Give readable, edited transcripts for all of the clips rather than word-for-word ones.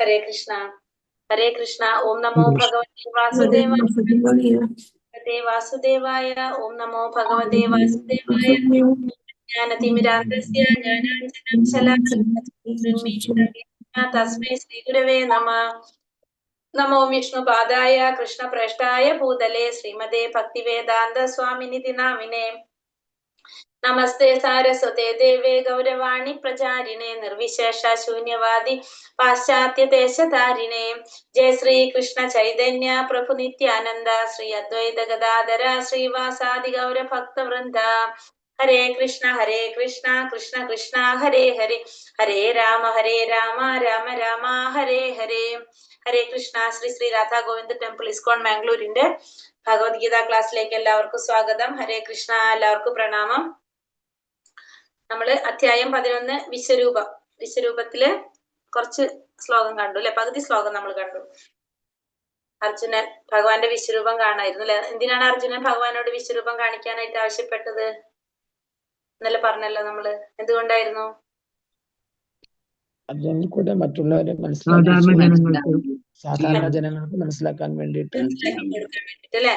ഹരേ കൃഷ്ണ ഹരേ കൃഷ്ണ. ഓം നമോ ഭഗവതേ വാസുദേവായ. ഓം നമോ ഭഗവതേ വാസുദേവായ. ജ്ഞാനതിമിരാന്തസ്യ ജ്ഞാനാഞ്ജനം ശലാകയ തസ്മൈ ശ്രീ ഗുരവേ നമഃ. നമോ വിഷ്ണുപാദായ കൃഷ്ണപ്രേഷ്ഠായ ഭൂതലേ ശ്രീമതേ ഭക്തിവേദാന്ത സ്വാമിനിധി നാമിനേ. നമസ്തേ സാരസ്വതേ ദേവേ ഗൗരവാണി പ്രചാരിണേ നിർവിശേഷ ശൂന്യവാദി പാശ്ചാത്യ ദേശധാരിണേ. ജയ ശ്രീ കൃഷ്ണ ചൈതന്യ പ്രഭു നിത്യാനന്ദ ശ്രീ അദ്വൈത ഗദാധര ശ്രീവാസാദി ഗൗര ഭക്തവൃന്ദ. ഹരേ കൃഷ്ണ കൃഷ്ണ കൃഷ്ണ ഹരേ ഹരേ, ഹരേ രാമ രാമ രാമ ഹരേ ഹരേ. ഹരേ കൃഷ്ണ. ശ്രീ ശ്രീ രാധാ ഗോവിന്ദ് ടെമ്പിൾ ഇസ്കോൺ മാംഗ്ലൂരിന്റെ ഭഗവത്ഗീത ക്ലാസ്സിലേക്ക് എല്ലാവർക്കും സ്വാഗതം. ഹരേ കൃഷ്ണ. എല്ലാവർക്കും പ്രണാമം. നമ്മള് അധ്യായം 11 വിശ്വരൂപത്തില് കുറച്ച് ശ്ലോകം കണ്ടു അല്ലെ. പകുതി ശ്ലോകം നമ്മൾ കണ്ടു. അർജുനൻ ഭഗവാന്റെ വിശ്വരൂപം കാണായിരുന്നു അല്ലെ. എന്തിനാണ് അർജുനൻ ഭഗവാനോട് വിശ്വരൂപം കാണിക്കാനായിട്ട് ആവശ്യപ്പെട്ടത്? എന്നല്ല പറഞ്ഞല്ലോ നമ്മള്. എന്തുകൊണ്ടായിരുന്നു? അതിൽ കൂടെ മറ്റുള്ളവരെ സാധാരണ ജനങ്ങൾക്ക് മനസ്സിലാക്കാൻ വേണ്ടിയിട്ട് അല്ലെ.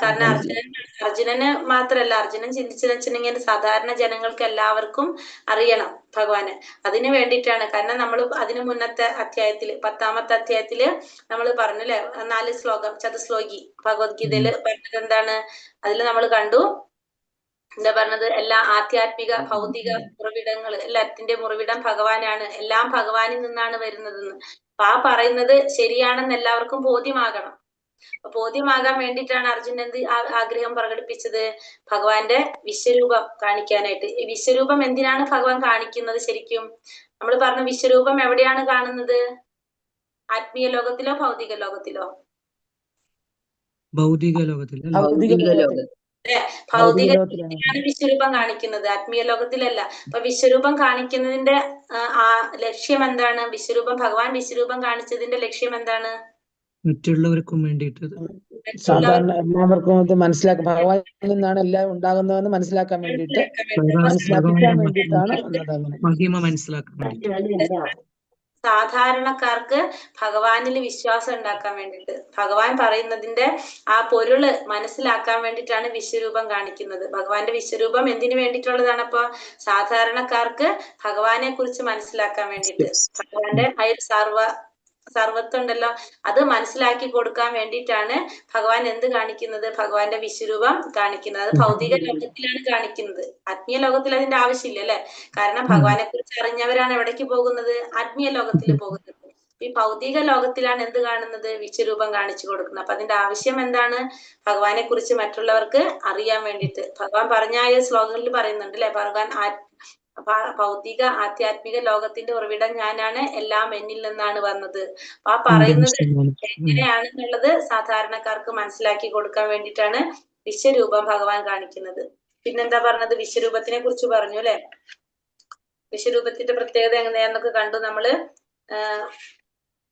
കാരണം അർജുനന് മാത്രല്ല, അർജുനൻ ചിന്തിച്ചു വെച്ചിട്ടുണ്ടെങ്കിൽ സാധാരണ ജനങ്ങൾക്ക് എല്ലാവർക്കും അറിയണം ഭഗവാന്. അതിനു വേണ്ടിയിട്ടാണ്. കാരണം നമ്മൾ അതിനു മുന്നത്തെ അധ്യായത്തില് 10ാമത്തെ അധ്യായത്തില് നമ്മൾ പറഞ്ഞു അല്ലെ, 4 ശ്ലോകം ചതുശ്ലോകി ഭഗവത്ഗീതയില് പറഞ്ഞത് എന്താണ്? അതിൽ നമ്മൾ കണ്ടു എന്താ പറഞ്ഞത്? എല്ലാ ആധ്യാത്മിക ഭൗതിക ഉറവിടങ്ങൾ എല്ലാത്തിന്റെ ഉറവിടം ഭഗവാനാണ്, എല്ലാം ഭഗവാനിൽ നിന്നാണ് വരുന്നതെന്ന്. അപ്പൊ ആ പറയുന്നത് ശരിയാണെന്ന് എല്ലാവർക്കും ബോധ്യമാകണം. ബോധ്യമാകാൻ വേണ്ടിയിട്ടാണ് അർജുനൻ എന്ത് ആഗ്രഹം പ്രകടിപ്പിച്ചത്? ഭഗവാന്റെ വിശ്വരൂപം കാണിക്കാനായിട്ട്. ഈ വിശ്വരൂപം എന്തിനാണ് ഭഗവാൻ കാണിക്കുന്നത്? ശരിക്കും നമ്മൾ പറഞ്ഞ വിശ്വരൂപം എവിടെയാണ് കാണുന്നത്? ആത്മീയ ലോകത്തിലോ ഭൗതിക ലോകത്തിലോ? ഭൗതിക ലോകത്തിൽ. ഭൗതിക ലോകത്തിലാണ് വിശ്വരൂപം കാണിക്കുന്നത്, ആത്മീയ ലോകത്തിലല്ല. അപ്പൊ വിശ്വരൂപം കാണിക്കുന്നതിന്റെ ആ ലക്ഷ്യം എന്താണ്? ഭഗവാൻ വിശ്വരൂപം കാണിച്ചതിന്റെ ലക്ഷ്യം എന്താണ്? മറ്റുള്ളവർക്കും വേണ്ടിയിട്ട്, സാധാരണ എല്ലാവർക്കും അത് മനസ്സിലാക്കാൻ, ഭഗവാനിൽ നിന്നാണ് എല്ലാം ഉണ്ടാകുന്നതെന്ന് മനസ്സിലാക്കാൻ വേണ്ടിയിട്ട്, മനസ്സിലാക്കാൻ വേണ്ടിയിട്ടാണ് മഹിമ മനസ്സിലാക്കാൻ വേണ്ടി, സാധാരണക്കാർക്ക് ഭഗവാനിൽ വിശ്വാസം ഉണ്ടാക്കാൻ വേണ്ടിയിട്ട്, ഭഗവാൻ പറയുന്നതിന്റെ ആ പൊരുള് മനസ്സിലാക്കാൻ വേണ്ടിയിട്ടാണ് വിശ്വരൂപം കാണിക്കുന്നത്. ഭഗവാന്റെ വിശ്വരൂപം എന്തിനു വേണ്ടിയിട്ടുള്ളതാണ്? അപ്പൊ സാധാരണക്കാർക്ക് ഭഗവാനെ കുറിച്ച് മനസ്സിലാക്കാൻ വേണ്ടിയിട്ട്, ഭഗവാന്റെ സർവത്വം ഉണ്ടല്ലോ, അത് മനസ്സിലാക്കി കൊടുക്കാൻ വേണ്ടിയിട്ടാണ് ഭഗവാൻ എന്ത് കാണിക്കുന്നത്? ഭഗവാന്റെ വിശ്വരൂപം കാണിക്കുന്നത്. അത് ഭൗതിക ലോകത്തിലാണ് കാണിക്കുന്നത്, ആത്മീയ ലോകത്തിൽ അതിന്റെ ആവശ്യമില്ല അല്ലെ. കാരണം ഭഗവാനെ കുറിച്ച് അറിഞ്ഞവരാണ് എവിടേക്ക് പോകുന്നത്? ആത്മീയ ലോകത്തിൽ പോകുന്നത്. ഈ ഭൗതിക ലോകത്തിലാണ് എന്ത് കാണുന്നത്? വിശ്വരൂപം കാണിച്ചു കൊടുക്കുന്നത്. അപ്പൊ അതിന്റെ ആവശ്യം എന്താണ്? ഭഗവാനെ കുറിച്ച് മറ്റുള്ളവർക്ക് അറിയാൻ വേണ്ടിയിട്ട്. ഭഗവാൻ പറഞ്ഞായ ശ്ലോകങ്ങളിൽ പറയുന്നുണ്ട് അല്ലെ, ഭഗവാൻ ഭൗതിക ആധ്യാത്മിക ലോകത്തിന്റെ ഉറവിടം ഞാനാണ്, എല്ലാം എന്നിൽ നിന്നാണ് വന്നത്. ആ പറയുന്നത് എങ്ങനെയാണെന്നുള്ളത് സാധാരണക്കാർക്ക് മനസ്സിലാക്കി കൊടുക്കാൻ വേണ്ടിയിട്ടാണ് വിശ്വരൂപം ഭഗവാൻ കാണിക്കുന്നത്. പിന്നെന്താ പറഞ്ഞത്? വിശ്വരൂപത്തിനെ കുറിച്ച് പറഞ്ഞു അല്ലെ. വിശ്വരൂപത്തിന്റെ പ്രത്യേകത എങ്ങനെയാന്നൊക്കെ കണ്ടു നമ്മള്.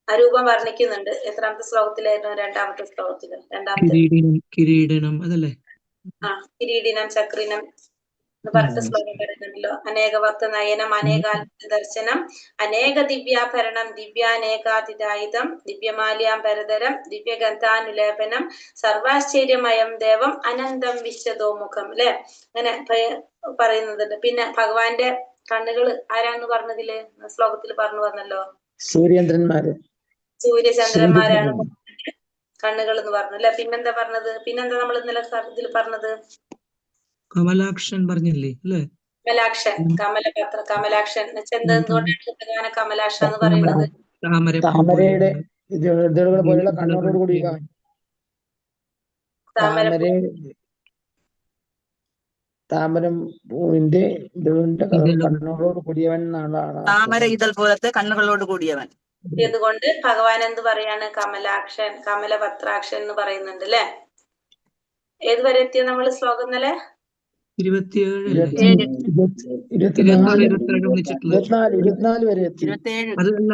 ആ രൂപം വർണ്ണിക്കുന്നുണ്ട്. എത്രാമത്തെ ശ്ലോകത്തിലായിരുന്നു? 2ാമത്തെ ശ്ലോകത്തില്. കിരീടനം അതല്ലേ? കിരീടിനം ചക്രിനം എന്ന് പറഞ്ഞിട്ട് ശ്ലോകം പറയുന്നുണ്ടല്ലോ. അനേകവർത്ത നയനം അനേകാത്ഭുത ദർശനം അനേക ദിവ്യാഭരണം ദിവ്യാനേകാതിദായുധം ദിവ്യമാല്യാംബരധരം ദിവ്യഗന്ധാനുലേപനം സർവാശ്ചര്യമയം ദേവം അനന്തം വിശ്വതോമുഖം അല്ലെ. അങ്ങനെ പറയുന്നുണ്ട്. പിന്നെ ഭഗവാന്റെ കണ്ണുകൾ ആരാന്ന് പറഞ്ഞതില് ശ്ലോകത്തിൽ പറഞ്ഞു വന്നല്ലോ, സൂര്യചന്ദ്രന്മാരാണ് കണ്ണുകൾ എന്ന് പറഞ്ഞു അല്ലെ. പിന്നെന്താ പറഞ്ഞത്? പിന്നെന്താ നമ്മൾ ഇന്നലെ ഇതിൽ പറഞ്ഞത്? കമലാക്ഷൻ പറഞ്ഞില്ലേ അല്ലേ? കമലാക്ഷൻ, കമലാക്ഷൻ എന്തുകൊണ്ടാണ് ഭഗവാനെ കമലാക്ഷ എന്ന് പറയുന്നത്? താമരയുടെ പോലുള്ള കണ്ണോട് കൂടി, താമരം പൂവിന്റെ കണ്ണുകളോട് കൂടിയവൻ എന്നാണ്. താമര ഇതൾ പോലത്തെ കണ്ണുകളോട് കൂടിയവൻ. ഇതുകൊണ്ട് ഭഗവാൻ എന്ത് പറയാണ്? കമലാക്ഷൻ, കമലപത്രാക്ഷൻ എന്ന് പറയുന്നുണ്ട് അല്ലെ. ഏതുവരെ എത്തിയ നമ്മള് ശ്ലോകം? ഇന്നലെ 27 ഇരുപത്തിനാല് 27 വിളിച്ചിട്ടുള്ളത്. 24 വരെ എത്തി. 27 അതല്ല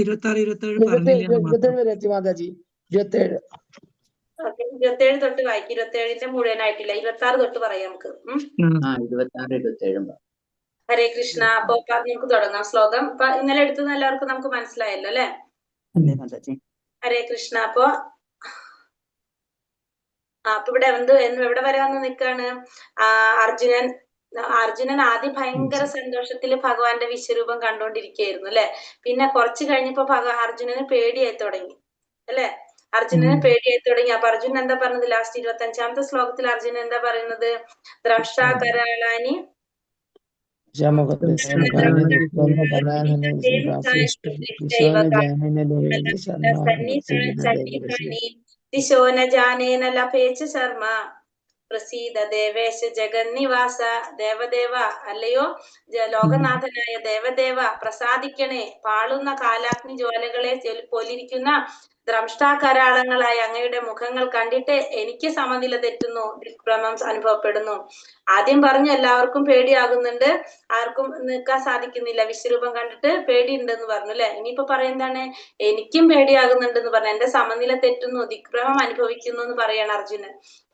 26 27 പറഞ്ഞില്ല എന്ന് മാത്രം. 27 വരെ എത്തി മാതാജി. 27 27 തൊട്ട് വായിക്കും. 27ന്റെ മുഴുവനായിട്ടില്ല. 26 തൊട്ട് പറയാം നമുക്ക്. 26 ഹരേ കൃഷ്ണ. അപ്പൊ നമുക്ക് തുടങ്ങാം ശ്ലോകം. ഇപ്പൊ ഇന്നലെ എടുത്തത് എല്ലാവർക്കും നമുക്ക് മനസ്സിലായല്ലോ അല്ലെ? അല്ലേ മാതാജി? ഹരേ കൃഷ്ണ. അപ്പൊ ഇവിടെ എവിടെ വരെ വന്ന് നിൽക്കാണ്? അർജുനൻ ആദ്യം ഭയങ്കര സന്തോഷത്തില് ഭഗവാന്റെ വിശ്വരൂപം കണ്ടോണ്ടിരിക്കുകയായിരുന്നു അല്ലെ. പിന്നെ കുറച്ച് കഴിഞ്ഞപ്പോ അർജുനന് പേടിയായി തുടങ്ങി അല്ലെ. അർജുനന് പേടിയായി തുടങ്ങി. അപ്പൊ അർജുനൻ എന്താ പറഞ്ഞത്? ലാസ്റ്റ് 25ാമത്തെ ശ്ലോകത്തിൽ അർജുനൻ എന്താ പറയുന്നത്? ദ്രംഷ്ടാകരാളാനി ദിശോ ന ജാനേന ലഭേച്ച ശർമ്മ പ്രസീദ ദേവേശ ജഗന്നിവാസ. ദേവദേവ അല്ലയോ ലോകനാഥനായ ദേവദേവ പ്രസാദിക്കണേ. പാളുന്ന കാലാഗ്നി ജ്വാലകളെ പോലിരിക്കുന്ന ദ്രംഷ്ടാകരാളങ്ങളായ അങ്ങയുടെ മുഖങ്ങൾ കണ്ടിട്ട് എനിക്ക് സമനില തെറ്റുന്നു, ദിഗ്ഭ്രമം അനുഭവപ്പെടുന്നു. ആദ്യം പറഞ്ഞു എല്ലാവർക്കും പേടിയാകുന്നുണ്ട്, ആർക്കും നിൽക്കാൻ സാധിക്കുന്നില്ല, വിശ്വരൂപം കണ്ടിട്ട് പേടിയുണ്ടെന്ന് പറഞ്ഞു അല്ലെ. ഇനിയിപ്പോ പറയുന്നതാണ്, എനിക്കും പേടിയാകുന്നുണ്ടെന്ന് പറഞ്ഞു, എന്റെ സമനില തെറ്റുന്നു, ദിഗ്ഭ്രമം അനുഭവിക്കുന്നു എന്ന് പറയാണ് അർജുനൻ.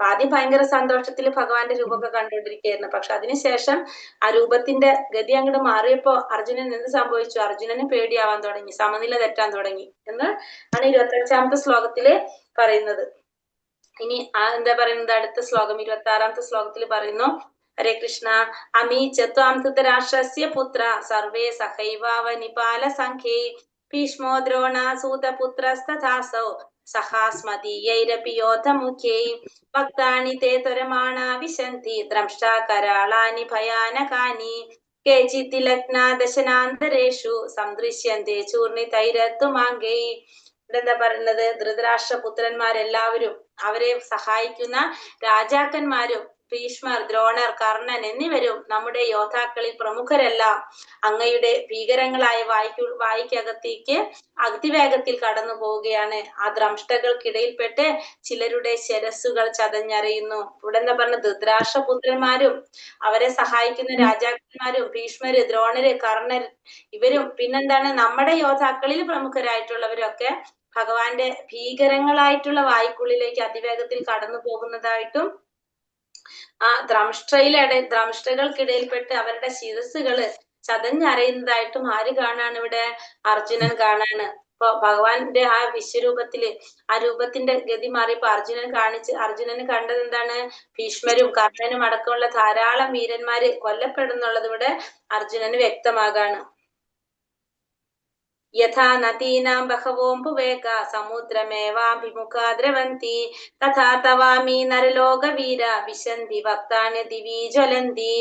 ആദ്യം ഭയങ്കര സന്തോഷത്തിൽ ഭഗവാന്റെ രൂപമൊക്കെ കണ്ടുകൊണ്ടിരിക്കുകയായിരുന്നു. പക്ഷെ അതിനുശേഷം ആ രൂപത്തിന്റെ ഗതി അങ്ങോട്ട് മാറിയപ്പോ അർജുനൻ എന്ത് സംഭവിച്ചു? അർജുനന് പേടിയാവാൻ തുടങ്ങി, സമനില തെറ്റാൻ തുടങ്ങി എന്ന് ആണ് 25ാമത്തെ ശ്ലോകത്തില് പറയുന്നത്. ഇനി എന്താ പറയുന്നത്? അടുത്ത ശ്ലോകം 26ാമത്തെ ശ്ലോകത്തിൽ പറയുന്നു. ഹരേ കൃഷ്ണ. അമീച ത്വാം ധൃതരാഷ്ട്രസ്യ പുത്ര സർവേ സഹൈവാവനിപാല സംഖ്യൈ ഭീഷ്മോ ദ്രോണ സൂതപുത്രസ്തഥാസൗ സഹാസ്മദീയൈരപി യോധമുഖ്യൈ ഭക്താനി തേ ത്വരമാണാ വിശന്തി ദ്രംഷ്ടാകരാളാനി ഭയാനകാനി കേചിത് ലഗ്നാ ദശനാന്തരേഷു സംദൃശ്യന്തേ ചൂർണിതൈരത്തുമാങ്കൈ. ഇവിടെ എന്താ പറയുന്നത്? ധൃതരാഷ്ട്രപുത്രന്മാരെല്ലാവരും അവരെ സഹായിക്കുന്ന രാജാക്കന്മാരും ഭീഷ്മർ, ദ്രോണർ, കർണൻ എന്നിവരും നമ്മുടെ യോദ്ധാക്കളിൽ പ്രമുഖരെല്ലാം അങ്ങയുടെ ഭീകരങ്ങളായ വായ്ക്കകത്തേക്ക് അതിവേഗത്തിൽ കടന്നു പോവുകയാണ്. ആ ദ്രംഷ്ടകൾക്കിടയിൽപ്പെട്ട് ചിലരുടെ ശിരസ്സുകൾ ചതഞ്ഞറിയുന്നു. ഇവിടെ എന്താ പറഞ്ഞ? ധൃതരാഷ്ട്രപുത്രന്മാരും അവരെ സഹായിക്കുന്ന രാജാക്കന്മാരും ഭീഷ്മര്, ദ്രോണര്, കർണർ ഇവരും പിന്നെന്താണ് നമ്മുടെ യോദ്ധാക്കളിൽ പ്രമുഖരായിട്ടുള്ളവരൊക്കെ ഭഗവാന്റെ ഭീകരങ്ങളായിട്ടുള്ള വായ്ക്കുള്ളിലേക്ക് അതിവേഗത്തിൽ കടന്നു പോകുന്നതായിട്ടും ആ ദ്രംഷ്ടകൾക്കിടയിൽപ്പെട്ട് അവരുടെ ശിരസ്സുകള് ചതഞ്ഞറിയുന്നതായിട്ടും ആര് കാണാണ്? ഇവിടെ അർജുനൻ കാണാണ്. ഇപ്പൊ ഭഗവാന്റെ ആ വിശ്വരൂപത്തില് ആ രൂപത്തിന്റെ ഗതി മാറിയപ്പോ അർജുനന് കണ്ടത് എന്താണ്? ഭീഷ്മരും കർണനും അടക്കമുള്ള ധാരാളം വീരന്മാര് കൊല്ലപ്പെടുന്നുള്ളത് ഇവിടെ അർജുനന് വ്യക്തമാകാണ്. യഥാ നദീനാം ബഹവോംബുവേഗ സമുദ്രമേവാഭിമുഖാ ദ്രവന്തി തഥാ തവാമി നരലോകവീര വിശന്തി ഭക്താനി ദിവീ ജ്വലന്തി.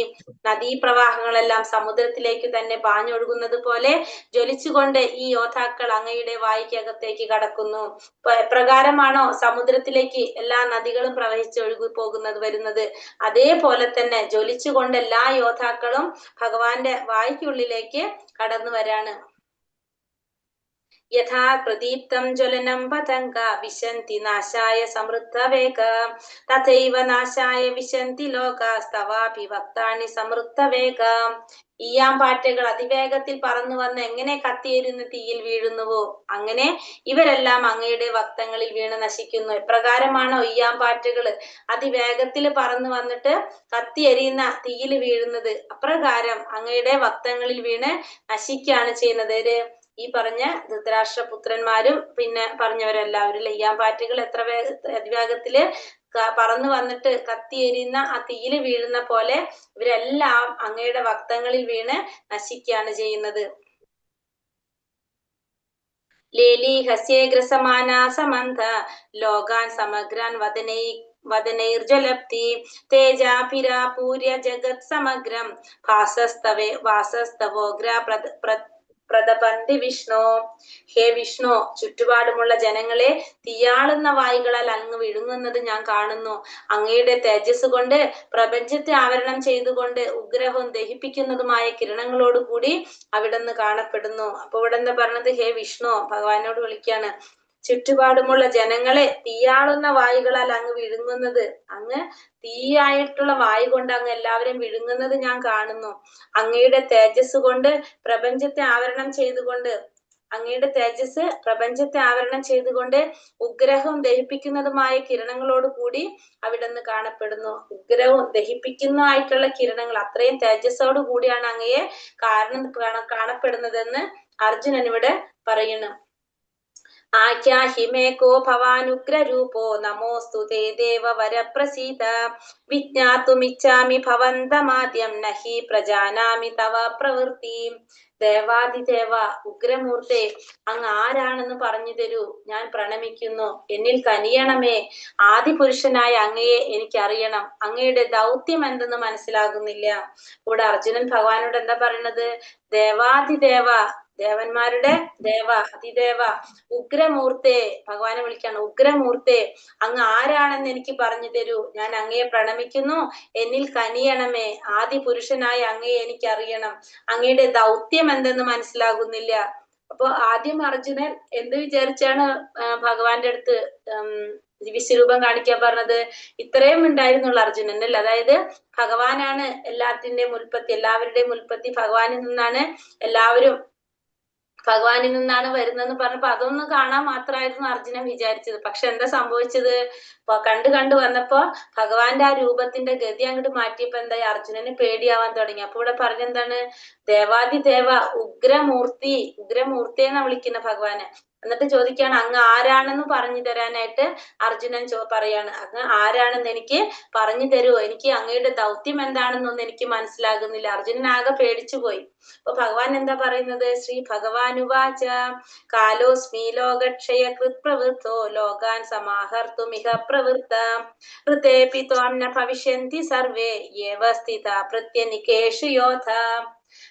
നദീപ്രവാഹങ്ങളെല്ലാം സമുദ്രത്തിലേക്ക് തന്നെ പാഞ്ഞൊഴുകുന്നത് പോലെ ജ്വലിച്ചുകൊണ്ട് ഈ യോദ്ധാക്കൾ അങ്ങയുടെ വായ്ക്കകത്തേക്ക് കടക്കുന്നു. എപ്രകാരമാണോ സമുദ്രത്തിലേക്ക് എല്ലാ നദികളും പ്രവഹിച്ചൊഴുകി വരുന്നത്, അതേപോലെ തന്നെ ജ്വലിച്ചുകൊണ്ട് എല്ലാ യോദ്ധാക്കളും ഭഗവാന്റെ വായ്ക്കുള്ളിലേക്ക് കടന്നു വരാണ്. യഥാ പ്രദീപ്തം ജ്വലനം പതംഗ വിശന്തി നാശായ സമൃദ്ധവേഗ തഥൈവ നാശായ വിശന്തി ലോകാസ്തവാഭി ഭക്താനി സമൃദ്ധവേഗ. ഈയാമ്പാറ്റകൾ അതിവേഗത്തിൽ പറന്നു വന്ന് എങ്ങനെ കത്തിയെരിയുന്ന തീയിൽ വീഴുന്നുവോ അങ്ങനെ ഇവരെല്ലാം അങ്ങയുടെ ഭക്തങ്ങളിൽ വീണ് നശിക്കുന്നു. എപ്രകാരമാണോ ഈയാമ്പാറ്റകള് അതിവേഗത്തിൽ പറന്നു വന്നിട്ട് കത്തിയെരിയുന്ന തീയിൽ വീഴുന്നത്, അപ്രകാരം അങ്ങയുടെ ഭക്തങ്ങളിൽ വീണ് നശിക്കുകയാണ് ചെയ്യുന്നത്. ഈ പറഞ്ഞ ധൃതരാഷ്ട്രപുത്രന്മാരും പിന്നെ പറഞ്ഞവരെല്ലാവരും ഈയാമ്പാറ്റകൾ എത്ര അതിവേഗത്തില് പറന്നു വന്നിട്ട് കത്തിയെരിയുന്ന ആ തീയിൽ വീഴുന്ന പോലെ ഇവരെല്ലാം അങ്ങയുടെ ഭക്തങ്ങളിൽ വീണ് നശിക്കുകയാണ് ചെയ്യുന്നത്. ലേലീഹസ്യേഗ്രസമാനാ സമന്ത ലോകാൻ സമഗ്രാൻ വദനൈർജ്വലപ്തി തേജാഭിരാപൂര്യ ജഗത് സമഗ്രം വാസസ്തവോഗ്ര പ്രതപന്തി വിഷ്ണു. ഹേ വിഷ്ണു, ചുറ്റുപാടുമുള്ള ജനങ്ങളെ തീയാളുന്ന വായുകളാൽ അങ്ങ് വിഴുങ്ങുന്നത് ഞാൻ കാണുന്നു. അങ്ങയുടെ തേജസ് കൊണ്ട് പ്രപഞ്ചത്തെ ആവരണം ചെയ്തുകൊണ്ട് ഉഗ്രഹവും ദഹിപ്പിക്കുന്നതുമായ കിരണങ്ങളോട് കൂടി അവിടുന്ന് കാണപ്പെടുന്നു. അപ്പൊ ഇവിടെ എന്താ പറഞ്ഞത്? ഹേ വിഷ്ണു, ഭഗവാനോട് വിളിക്കാണ്. ചുറ്റുപാടുമുള്ള ജനങ്ങളെ തീയാളുന്ന വായുകളാൽ അങ്ങ് വിഴുങ്ങുന്നത്, അങ്ങ് തീയായിട്ടുള്ള വായു കൊണ്ട് അങ്ങ് എല്ലാവരും വിഴുങ്ങുന്നത് ഞാൻ കാണുന്നു. അങ്ങയുടെ തേജസ് കൊണ്ട് പ്രപഞ്ചത്തെ ആവരണം ചെയ്തുകൊണ്ട്, അങ്ങയുടെ തേജസ് പ്രപഞ്ചത്തെ ആവരണം ചെയ്തുകൊണ്ട് ഉഗ്രഹവും ദഹിപ്പിക്കുന്നതുമായ കിരണങ്ങളോട് കൂടി അവിടുന്ന് കാണപ്പെടുന്നു. ഉഗ്രവും ദഹിപ്പിക്കുന്നതായിട്ടുള്ള കിരണങ്ങൾ, അത്രയും തേജസ്സോട് കൂടിയാണ് അങ്ങയെ കാണപ്പെടുന്നതെന്ന് അർജുനൻ ഇവിടെ പറയുന്നു. ആഖ്യാഹിമേകോ ഭവാനുഗ്രരൂപോ നമോസ്തു തേ ദേവ വരപ്രസീദ വിജ്ഞാതുമിച്ഛാമി ഭവന്തമാദ്യം നഹി പ്രജാനാമി തവ പ്രവൃത്തി. ദേവാദിദേവ ഉഗ്രമൂർത്തെ, അങ്ങ് ആരാണെന്ന് പറഞ്ഞു തരൂ, ഞാൻ പ്രണമിക്കുന്നു. എന്നിൽ കനിയണമേ, ആദിപുരുഷനായ അങ്ങയെ എനിക്കറിയണം. അങ്ങയുടെ ദൗത്യം എന്തെന്ന് മനസ്സിലാകുന്നില്ല. ഇവിടെ അർജുനൻ ഭഗവാനോട് എന്താ പറയുന്നത്? ദേവാദിദേവ, ദേവന്മാരുടെ ദേവ, അതിദേവ, ഉഗ്രമൂർത്തെ, ഭഗവാനെ വിളിക്കാണ്. ഉഗ്രമൂർത്തെ, അങ്ങ് ആരാണെന്ന് എനിക്ക് പറഞ്ഞു തരൂ, ഞാൻ അങ്ങയെ പ്രണമിക്കുന്നു. എന്നിൽ കനിയണമേ, ആദി പുരുഷനായ അങ്ങയെ എനിക്കറിയണം. അങ്ങയുടെ ദൗത്യം എന്തെന്ന് മനസ്സിലാകുന്നില്ല. അപ്പൊ ആദ്യം അർജുനൻ എന്ത് വിചാരിച്ചാണ് ഭഗവാന്റെ അടുത്ത് വിശ്വരൂപം കാണിക്കാൻ പറഞ്ഞത്? ഇത്രയും ഉണ്ടായിരുന്നുള്ള അർജുനനല്ല. അതായത് ഭഗവാനാണ് എല്ലാത്തിന്റെയും ഉൽപ്പത്തി, എല്ലാവരുടെയും ഉൽപ്പത്തി ഭഗവാനിൽ നിന്നാണ്, എല്ലാവരും ഭഗവാനിൽ നിന്നാണ് വരുന്നതെന്ന് പറഞ്ഞപ്പോ അതൊന്ന് കാണാൻ മാത്രമായിരുന്നു അർജുനൻ വിചാരിച്ചത്. പക്ഷെ എന്താ സംഭവിച്ചത്? കണ്ടു വന്നപ്പോ ഭഗവാന്റെ ആ രൂപത്തിന്റെ ഗതി അങ്ങോട്ട് മാറ്റിയപ്പോ എന്തായി? അർജുനന് പേടിയാവാൻ തുടങ്ങി. അപ്പൊ ഇവിടെ പറഞ്ഞെന്താണ്? ദേവാദിദേവ ഉഗ്രമൂർത്തി, ഉഗ്രമൂർത്തി എന്നാ വിളിക്കുന്ന ഭഗവാനെ. എന്നിട്ട് ചോദിക്കാണ്, അങ്ങ് ആരാണെന്ന് പറഞ്ഞു തരാനായിട്ട് അർജുനൻ പറയാണ്. അങ്ങ് ആരാണെന്ന് എനിക്ക് പറഞ്ഞു തരൂ, എനിക്ക് അങ്ങയുടെ ദൗത്യം എന്താണെന്നൊന്നും എനിക്ക് മനസ്സിലാകുന്നില്ല. അർജുനൻ ആകെ പേടിച്ചു പോയി. അപ്പൊ ഭഗവാൻ എന്താ പറയുന്നത്? ശ്രീ ഭഗവാനുവാച കാലോസ്മി ലോകക്ഷയ കൃത് പ്രവൃത്തോ ലോകാൻ സമാഹർത്തുമിഹ പ്രവൃത്ത ഋതേപി ത്വാം ന ഭവിഷ്യന്തി സർവേ യേവ സ്ഥിത പ്രത്യനികേഷു യോധ.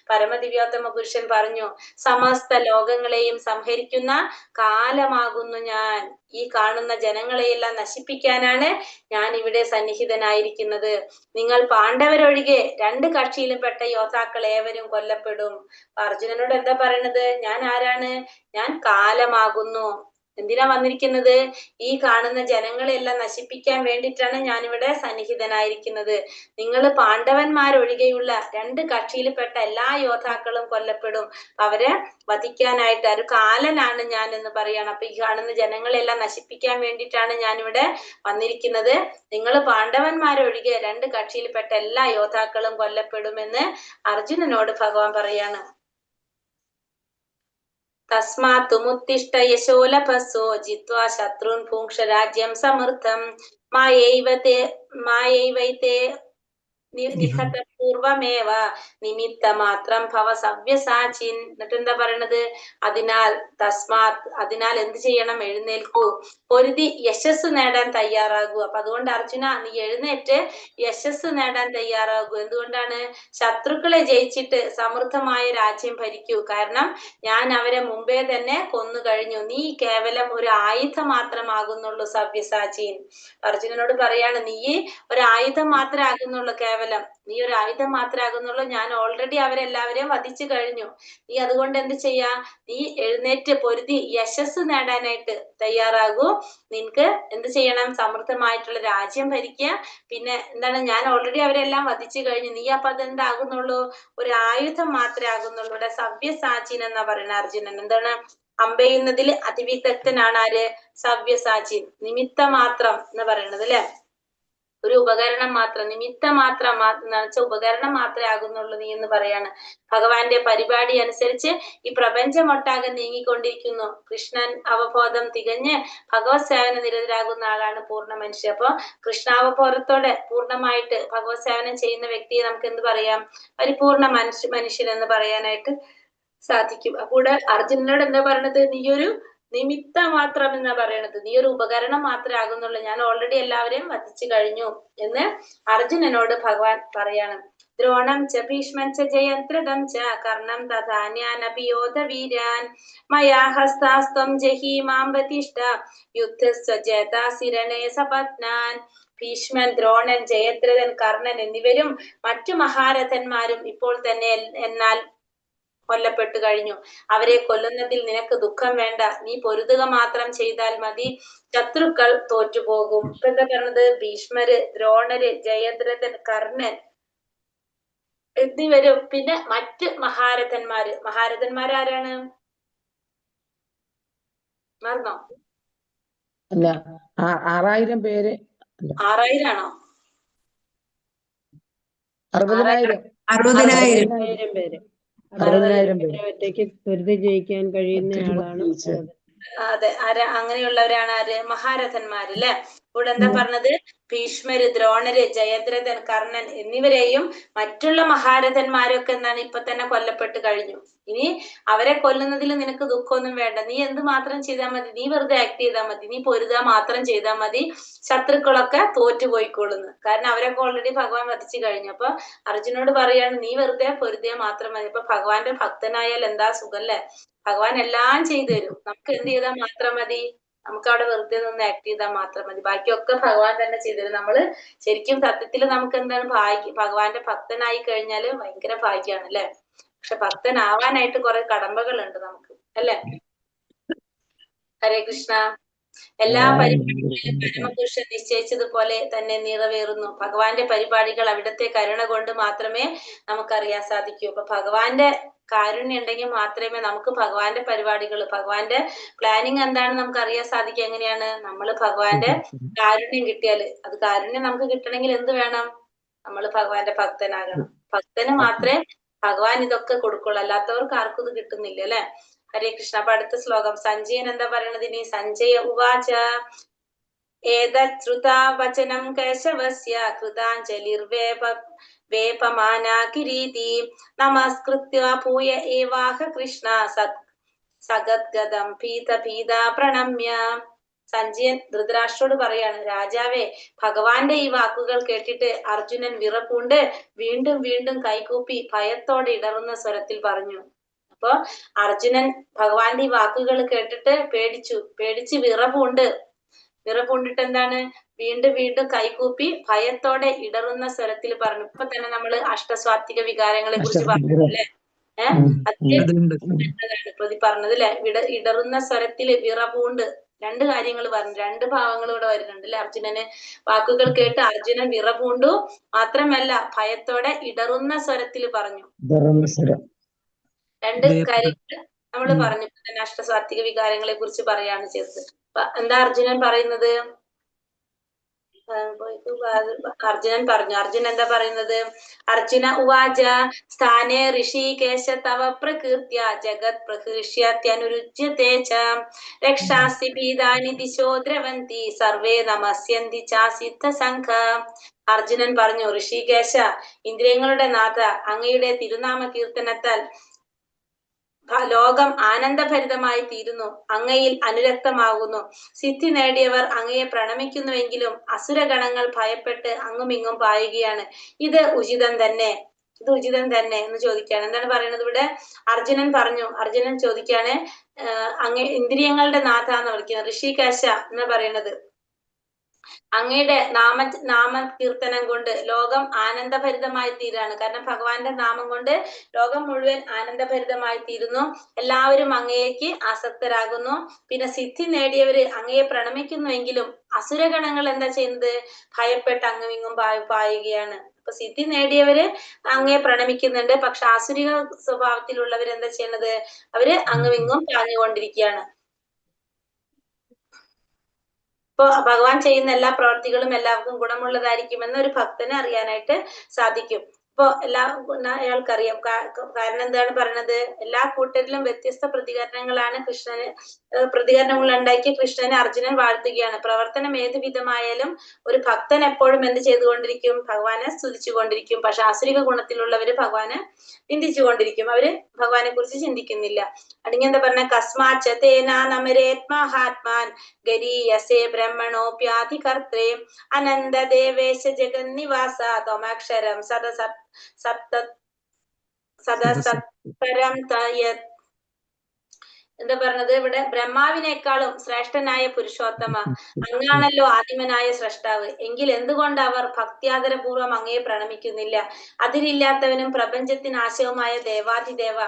പരമദിവ്യോത്തമ പുരുഷൻ പറഞ്ഞു, സമസ്ത ലോകങ്ങളെയും സംഹരിക്കുന്ന കാലമാകുന്നു ഞാൻ. ഈ കാണുന്ന ജനങ്ങളെയെല്ലാം നശിപ്പിക്കാനാണ് ഞാൻ ഇവിടെ സന്നിഹിതനായിരിക്കുന്നത്. നിങ്ങൾ പാണ്ഡവരൊഴികെ രണ്ട് കക്ഷിയിലും പെട്ട യോദ്ധാക്കൾ ഏവരും കൊല്ലപ്പെടും. അർജുനനോട് എന്താ പറയണത്? ഞാൻ ആരാണ്? ഞാൻ കാലമാകുന്നു. എന്തിനാ വന്നിരിക്കുന്നത്? ഈ കാണുന്ന ജനങ്ങളെല്ലാം നശിപ്പിക്കാൻ വേണ്ടിയിട്ടാണ് ഞാനിവിടെ സന്നിഹിതനായിരിക്കുന്നത്. നിങ്ങൾ പാണ്ഡവന്മാരൊഴികെയുള്ള രണ്ട് കക്ഷിയിൽപ്പെട്ട എല്ലാ യോദ്ധാക്കളും കൊല്ലപ്പെടും. അവരെ വധിക്കാനായിട്ട് ഒരു കാലനാണ് ഞാൻ എന്ന് പറയാണ്. അപ്പൊ ഈ കാണുന്ന ജനങ്ങളെല്ലാം നശിപ്പിക്കാൻ വേണ്ടിയിട്ടാണ് ഞാനിവിടെ വന്നിരിക്കുന്നത്. നിങ്ങൾ പാണ്ഡവന്മാരൊഴികെ രണ്ട് കക്ഷിയിൽപ്പെട്ട എല്ലാ യോദ്ധാക്കളും കൊല്ലപ്പെടുമെന്ന് അർജുനനോട് ഭഗവാൻ പറയാണ്. തസ്മാത് മുത്തിഷ്ഠ യശോ ലഭസോ ജിത്വാ ശത്രുൻ ഭൂങ്ക്ഷ രാജ്യം സമൃദ്ധം മായൈവൈതേ നിഹത പൂർവമേവ നിമിത്ത മാത്രം ഭവ സവ്യസാചിൻ. എന്നിട്ട് എന്താ പറയണത്? അതിനാൽ എന്ത് ചെയ്യണം? എഴുന്നേൽക്കൂ, പൊരുതി യശസ് നേടാൻ തയ്യാറാകൂ. അപ്പൊ അതുകൊണ്ട് അർജുന, നീ എഴുന്നേറ്റ് യശസ് നേടാൻ തയ്യാറാകൂ. എന്തുകൊണ്ടാണ്? ശത്രുക്കളെ ജയിച്ചിട്ട് സമൃദ്ധമായ രാജ്യം ഭരിക്കൂ. കാരണം ഞാൻ അവരെ മുമ്പേ തന്നെ കൊന്നു കഴിഞ്ഞു. നീ കേവലം ഒരു ആയുധം മാത്രമാകുന്നുള്ളൂ. സവ്യസാചീൻ അർജുനനോട് പറയാണ്, നീ ഒരു ആയുധം മാത്രമേ ആകുന്നുള്ളൂ. കേവലം നീ ഒരു ആയുധം മാത്രമേ ആകുന്നുള്ളൂ. ഞാൻ ഓൾറെഡി അവരെല്ലാവരെയും വധിച്ചു കഴിഞ്ഞു. നീ അതുകൊണ്ട് എന്ത് ചെയ്യാ? നീ എഴുന്നേറ്റ് പൊരുതി യശസ് നേടാനായിട്ട് തയ്യാറാകൂ. നിനക്ക് എന്ത് ചെയ്യണം? സമൃദ്ധമായിട്ടുള്ള രാജ്യം ഭരിക്കുക. പിന്നെ എന്താണ്? ഞാൻ ഓൾറെഡി അവരെല്ലാം വധിച്ചു കഴിഞ്ഞു. നീ അപ്പൊ അതെന്താകുന്നുള്ളൂ? ഒരു ആയുധം മാത്രമേ ആകുന്നുള്ളൂ. ഇവിടെ സവ്യസാചീൻ എന്നാ പറയുന്നത് അർജുനൻ. എന്താണ്? അമ്പെയ്യുന്നതിൽ അതിവിദഗ്ധനാണ് ആര്? സവ്യസാചീൻ. നിമിത്ത മാത്രം എന്ന് പറയുന്നത് അല്ലെ? ഒരു ഉപകരണം മാത്രം, നിമിത്തം മാത്രം ഉപകരണം മാത്രമേ ആകുന്നുള്ളൂ നീ എന്ന് പറയാണ്. ഭഗവാന്റെ പരിപാടി അനുസരിച്ച് ഈ പ്രപഞ്ചമൊട്ടാകെ നീങ്ങിക്കൊണ്ടിരിക്കുന്നു. കൃഷ്ണൻ അവബോധം തികഞ്ഞ് ഭഗവത് സേവന നിരതരാകുന്ന ആളാണ് പൂർണ്ണ മനുഷ്യൻ. അപ്പൊ കൃഷ്ണാവബോധത്തോടെ പൂർണ്ണമായിട്ട് ഭഗവത് സേവനം ചെയ്യുന്ന വ്യക്തിയെ നമുക്ക് എന്ത് പറയാം? പരിപൂർണ മനുഷ്യൻ എന്ന് പറയാനായിട്ട് സാധിക്കും. അപ്പോൾ അർജുനനോട് എന്താ പറയണത്? നീയൊരു നിമിത്ത മാത്രം എന്നാ പറയണത്. നീ ഒരു ഉപകരണം മാത്രമേ ആകുന്നുള്ളൂ. ഞാൻ ഓൾറെഡി എല്ലാവരെയും വധിച്ചു കഴിഞ്ഞു എന്ന് അർജുനനോട് ഭഗവാൻ പറയാണ്. ദ്രോണം ച ഭീഷ്മം ച ജയദ്രഥം ച കർണം തഥാന്യാനഭിയോധ വീരാൻ മയാ ഹസ്താസ്ത്വം ജഹീമാം വതിഷ്ഠ യുദ്ധസ്വ ജേതാസിരണേ സപത്നാൻ. ഭീഷ്മൻ, ദ്രോണൻ, ജയദ്രഥൻ, കർണൻ എന്നിവരും മറ്റു മഹാരഥന്മാരും ഇപ്പോൾ തന്നെ എന്നാൽ കൊല്ലപ്പെട്ടു കഴിഞ്ഞു. അവരെ കൊല്ലുന്നതിൽ നിനക്ക് ദുഃഖം വേണ്ട, നീ പൊരുതുക മാത്രം ചെയ്താൽ മതി, ശത്രുക്കൾ തോറ്റുപോകും. ഇപ്പൊ എന്താ പറഞ്ഞത്? ഭീഷ്മര്, ദ്രോണര്, ജയദ്രഥൻ, കർണൻ എന്നിവരും പിന്നെ മറ്റ് മഹാരഥന്മാര്. മഹാരഥന്മാരാരാണ്? മറന്നോ? അല്ല 6000 പേര് 6000 ആണോ? 60,000 60,000 പേര് 60,000 പേര് ഒറ്റയ്ക്ക് പൊരുതി ജയിക്കാൻ കഴിയുന്നയാളാണ് അതെ, അങ്ങനെയുള്ളവരാണ് ആര്? മഹാരഥന്മാര് അല്ലെ. ഇവിടെ എന്താ പറഞ്ഞത്? ഭീഷ്മര്, ദ്രോണര്, ജയദ്രഥൻ, കർണൻ എന്നിവരെയും മറ്റുള്ള മഹാരഥന്മാരൊക്കെ എന്താണ് ഇപ്പൊ തന്നെ കൊല്ലപ്പെട്ട് കഴിഞ്ഞു. ഇനി അവരെ കൊല്ലുന്നതിൽ നിനക്ക് ദുഃഖമൊന്നും വേണ്ട, നീ എന്ത് മാത്രം ചെയ്താൽ മതി, നീ വെറുതെ ആക്ട് ചെയ്താൽ മതി, നീ പൊരുതാ മാത്രം ചെയ്താൽ മതി, ശത്രുക്കളൊക്കെ തോറ്റുപോയിക്കൊള്ളുന്നു. കാരണം അവരൊക്കെ ഓൾറെഡി ഭഗവാൻ വധിച്ചു കഴിഞ്ഞു. അപ്പൊ അർജുനോട് പറയാണ് നീ വെറുതെ പൊരുതിയാ മാത്രം മതി. അപ്പൊ ഭഗവാന്റെ ഭക്തനായാൽ എന്താ സുഖല്ലേ? ഭഗവാൻ എല്ലാം ചെയ്തു തരും. നമുക്ക് എന്ത് ചെയ്താൽ മാത്രം മതി? നമുക്ക് അവിടെ വെറുതെ നിന്ന് ആക്ട് ചെയ്താൽ മാത്രം മതി. ബാക്കിയൊക്കെ ഭഗവാൻ തന്നെ ചെയ്തു തരും. നമ്മള് ശരിക്കും സത്യത്തിൽ നമുക്ക് എന്താണ് ഭഗവാന്റെ ഭക്തനായി കഴിഞ്ഞാല് ഭയങ്കര ഭാഗ്യാണ് അല്ലെ. പക്ഷെ ഭക്തനാവാനായിട്ട് കുറെ കടമ്പകളുണ്ട് നമുക്ക് അല്ലെ. ഹരേ കൃഷ്ണ. എല്ലാ പരിപാടികളും പരമപുരുഷൻ നിശ്ചയിച്ചതുപോലെ തന്നെ നിറവേറുന്നു. ഭഗവാന്റെ പരിപാടികൾ അവിടുത്തെ കരുണ കൊണ്ട് മാത്രമേ നമുക്കറിയാൻ സാധിക്കൂ. അപ്പൊ ഭഗവാന്റെ കാരുണ്യം ഉണ്ടെങ്കിൽ മാത്രമേ നമുക്ക് ഭഗവാന്റെ പരിപാടികൾ, ഭഗവാന്റെ പ്ലാനിങ് എന്താണെന്ന് നമുക്ക് അറിയാൻ സാധിക്കുക. എങ്ങനെയാണ്? നമ്മൾ ഭഗവാന്റെ കാരുണ്യം കിട്ടിയാല്. അത് കാരുണ്യം നമുക്ക് കിട്ടണമെങ്കിൽ എന്ത് വേണം? നമ്മൾ ഭഗവാന്റെ ഭക്തനാകണം. ഭക്തന് മാത്രമേ ഭഗവാൻ ഇതൊക്കെ കൊടുക്കുള്ളൂ, അല്ലാത്തവർക്ക് ആർക്കും ഇത് കിട്ടുന്നില്ല അല്ലെ. ഹരേ കൃഷ്ണ. അപ്പൊ അടുത്ത ശ്ലോകം സഞ്ജയൻ എന്താ പറയണത് ഇനി? സഞ്ജയ ഉവാച ഏതശ്രുതാ വചനം കേശവസ്യ കൃതാഞ്ജലിർവേപമാനാ കിരീതി നമസ്കൃത്യ ഭൂയ ഏവാഹ കൃഷ്ണ സഗദ്ഗദം ഭീത പ്രണമ്യ. സഞ്ജയൻ ധൃതരാഷ്ട്രോട് പറയാണ്, രാജാവേ, ഭഗവാന്റെ ഈ വാക്കുകൾ കേട്ടിട്ട് അർജുനൻ വിറപൂണ്ട് വീണ്ടും വീണ്ടും കൈകൂപ്പി ഭയത്തോടെ ഇടറുന്ന സ്വരത്തിൽ പറഞ്ഞു. അപ്പൊ അർജുനൻ ഭഗവാന്റെ ഈ വാക്കുകൾ കേട്ടിട്ട് പേടിച്ച് വിറപൂണ്ടിട്ട് എന്താണ്? വീണ്ടും വീണ്ടും കൈകൂപ്പി ഭയത്തോടെ ഇടറുന്ന സ്വരത്തിൽ പറഞ്ഞു. ഇപ്പൊ തന്നെ നമ്മള് അഷ്ടസ്വാത്വിക വികാരങ്ങളെ കുറിച്ച് പറഞ്ഞു അല്ലെ. അതില് ഇപ്പൊ പറഞ്ഞത് അല്ലെ, ഇടറുന്ന സ്വരത്തില് വിറപൂണ്ട്. രണ്ട് കാര്യങ്ങൾ പറഞ്ഞു, രണ്ട് ഭാവങ്ങൾ ഇവിടെ വരുന്നുണ്ട് അല്ലെ. അർജുനന് വാക്കുകൾ കേട്ട് അർജുനൻ വിറപൂണ്ടു, മാത്രമല്ല ഭയത്തോടെ ഇടറുന്ന സ്വരത്തിൽ പറഞ്ഞു. രണ്ട് കാര്യങ്ങൾ നമ്മൾ പറഞ്ഞു. തന്നെ അഷ്ടസ്വാത്വിക വികാരങ്ങളെ കുറിച്ച് പറയാണ് ചെയ്തത്. എന്താ അർജുനൻ പറയുന്നത്? അർജുനൻ എന്താ പറയുന്നത്? അർജുന ഉവാച സ്ഥാനേ ഋഷികേശ തവ പ്രകീർത്തിയ ജഗത് പ്രഹൃഷ്യത്യനുരുച്യത്തെ ച രക്ഷാസി ഭീതാനി ദിശോ ദ്രവന്തി സർവേ നമസ്യന്തി ചാസിദ്ധ സംഘ. അർജുനൻ പറഞ്ഞു, ഋഷികേശ, ഇന്ദ്രിയങ്ങളുടെ നാഥ, അങ്ങയുടെ തിരുനാമ കീർത്തനത്താൽ ലോകം ആനന്ദഭരിതമായി തീരുന്നു, അങ്ങയിൽ അനുരക്തമാകുന്നു. സിദ്ധി നേടിയവർ അങ്ങയെ പ്രണമിക്കുന്നുവെങ്കിലും അസുരഗണങ്ങൾ ഭയപ്പെട്ട് അങ്ങുമിങ്ങും പായുകയാണ്. ഇത് ഉചിതം തന്നെ എന്ന് ചോദിക്കുകയാണ്. എന്താണ് പറയുന്നത് ഇവിടെ? അർജുനൻ ചോദിക്കുകയാണ്, ഇന്ദ്രിയങ്ങളുടെ നാഥ എന്ന് വിളിക്കുന്നത് ഋഷികേശ എന്ന് പറയുന്നത്, അങ്ങയുടെ നാമകീർത്തനം കൊണ്ട് ലോകം ആനന്ദഭരിതമായി തീരാണ്. കാരണം ഭഗവാന്റെ നാമം കൊണ്ട് ലോകം മുഴുവൻ ആനന്ദഭരിതമായി തീരുന്നു, എല്ലാവരും അങ്ങേക്ക് ആസക്തരാകുന്നു. പിന്നെ സിദ്ധി നേടിയവര് അങ്ങയെ പ്രണമിക്കുന്നുവെങ്കിലും അസുരഗണങ്ങൾ എന്താ ചെയ്യുന്നത്? ഭയപ്പെട്ട് അങ്ങുമിങ്ങും പായുകയാണ്. അപ്പൊ സിദ്ധി നേടിയവര് അങ്ങയെ പ്രണമിക്കുന്നുണ്ട്, പക്ഷെ ആസുരിക സ്വഭാവത്തിലുള്ളവർ എന്താ ചെയ്യുന്നത്? അവര് അങ്ങുമിങ്ങും പാഞ്ഞുകൊണ്ടിരിക്കുകയാണ്. ഇപ്പൊ ഭഗവാൻ ചെയ്യുന്ന എല്ലാ പ്രവർത്തികളും എല്ലാവർക്കും ഗുണമുള്ളതായിരിക്കുമെന്ന് ഒരു ഭക്തന് അറിയാനായിട്ട് സാധിക്കും. ഇപ്പൊ അയാൾക്കറിയാം. കാരണം എന്താണ് പറയണത്? എല്ലാ കൂട്ടരിലും വ്യത്യസ്ത പ്രതികരണങ്ങളാണ് പ്രതികരണങ്ങൾ ഉണ്ടാക്കി കൃഷ്ണനെ അർജുനൻ വാഴ്ത്തുകയാണ്. പ്രവർത്തനം ഏത് വിധമായാലും ഒരു ഭക്തൻ എപ്പോഴും എന്ത് ചെയ്തുകൊണ്ടിരിക്കും? ഭഗവാനെ സ്തുതിച്ചുകൊണ്ടിരിക്കും. പക്ഷെ ആസുരിക ഗുണത്തിലുള്ളവര് ഭഗവാനെ ചിന്തിച്ചുകൊണ്ടിരിക്കും, അവര് ഭഗവാനെ കുറിച്ച് ചിന്തിക്കുന്നില്ല. അല്ലെങ്കിൽ എന്താ പറഞ്ഞ? കസ്മാത്മാൻ ഗരീയസേ ബ്രഹ്മണോപ്യാധികർത്രേ അനന്തദേവേശ ജഗന്നിവാസ ത്വമക്ഷരം സദസത്തരം തയത്. എന്താ പറഞ്ഞത് ഇവിടെ? ബ്രഹ്മാവിനേക്കാളും ശ്രേഷ്ഠനായ പുരുഷോത്തമ, അങ്ങാണല്ലോ ആദിമനായ സ്രഷ്ടാവ്. എങ്കിൽ എന്തുകൊണ്ട് അവർ ഭക്ത്യാദരപൂർവ്വം അങ്ങയെ പ്രണമിക്കുന്നില്ല? അതിരില്ലാത്തവനും പ്രപഞ്ചത്തിന് ആശയവുമായ ദേവാധിദേവ,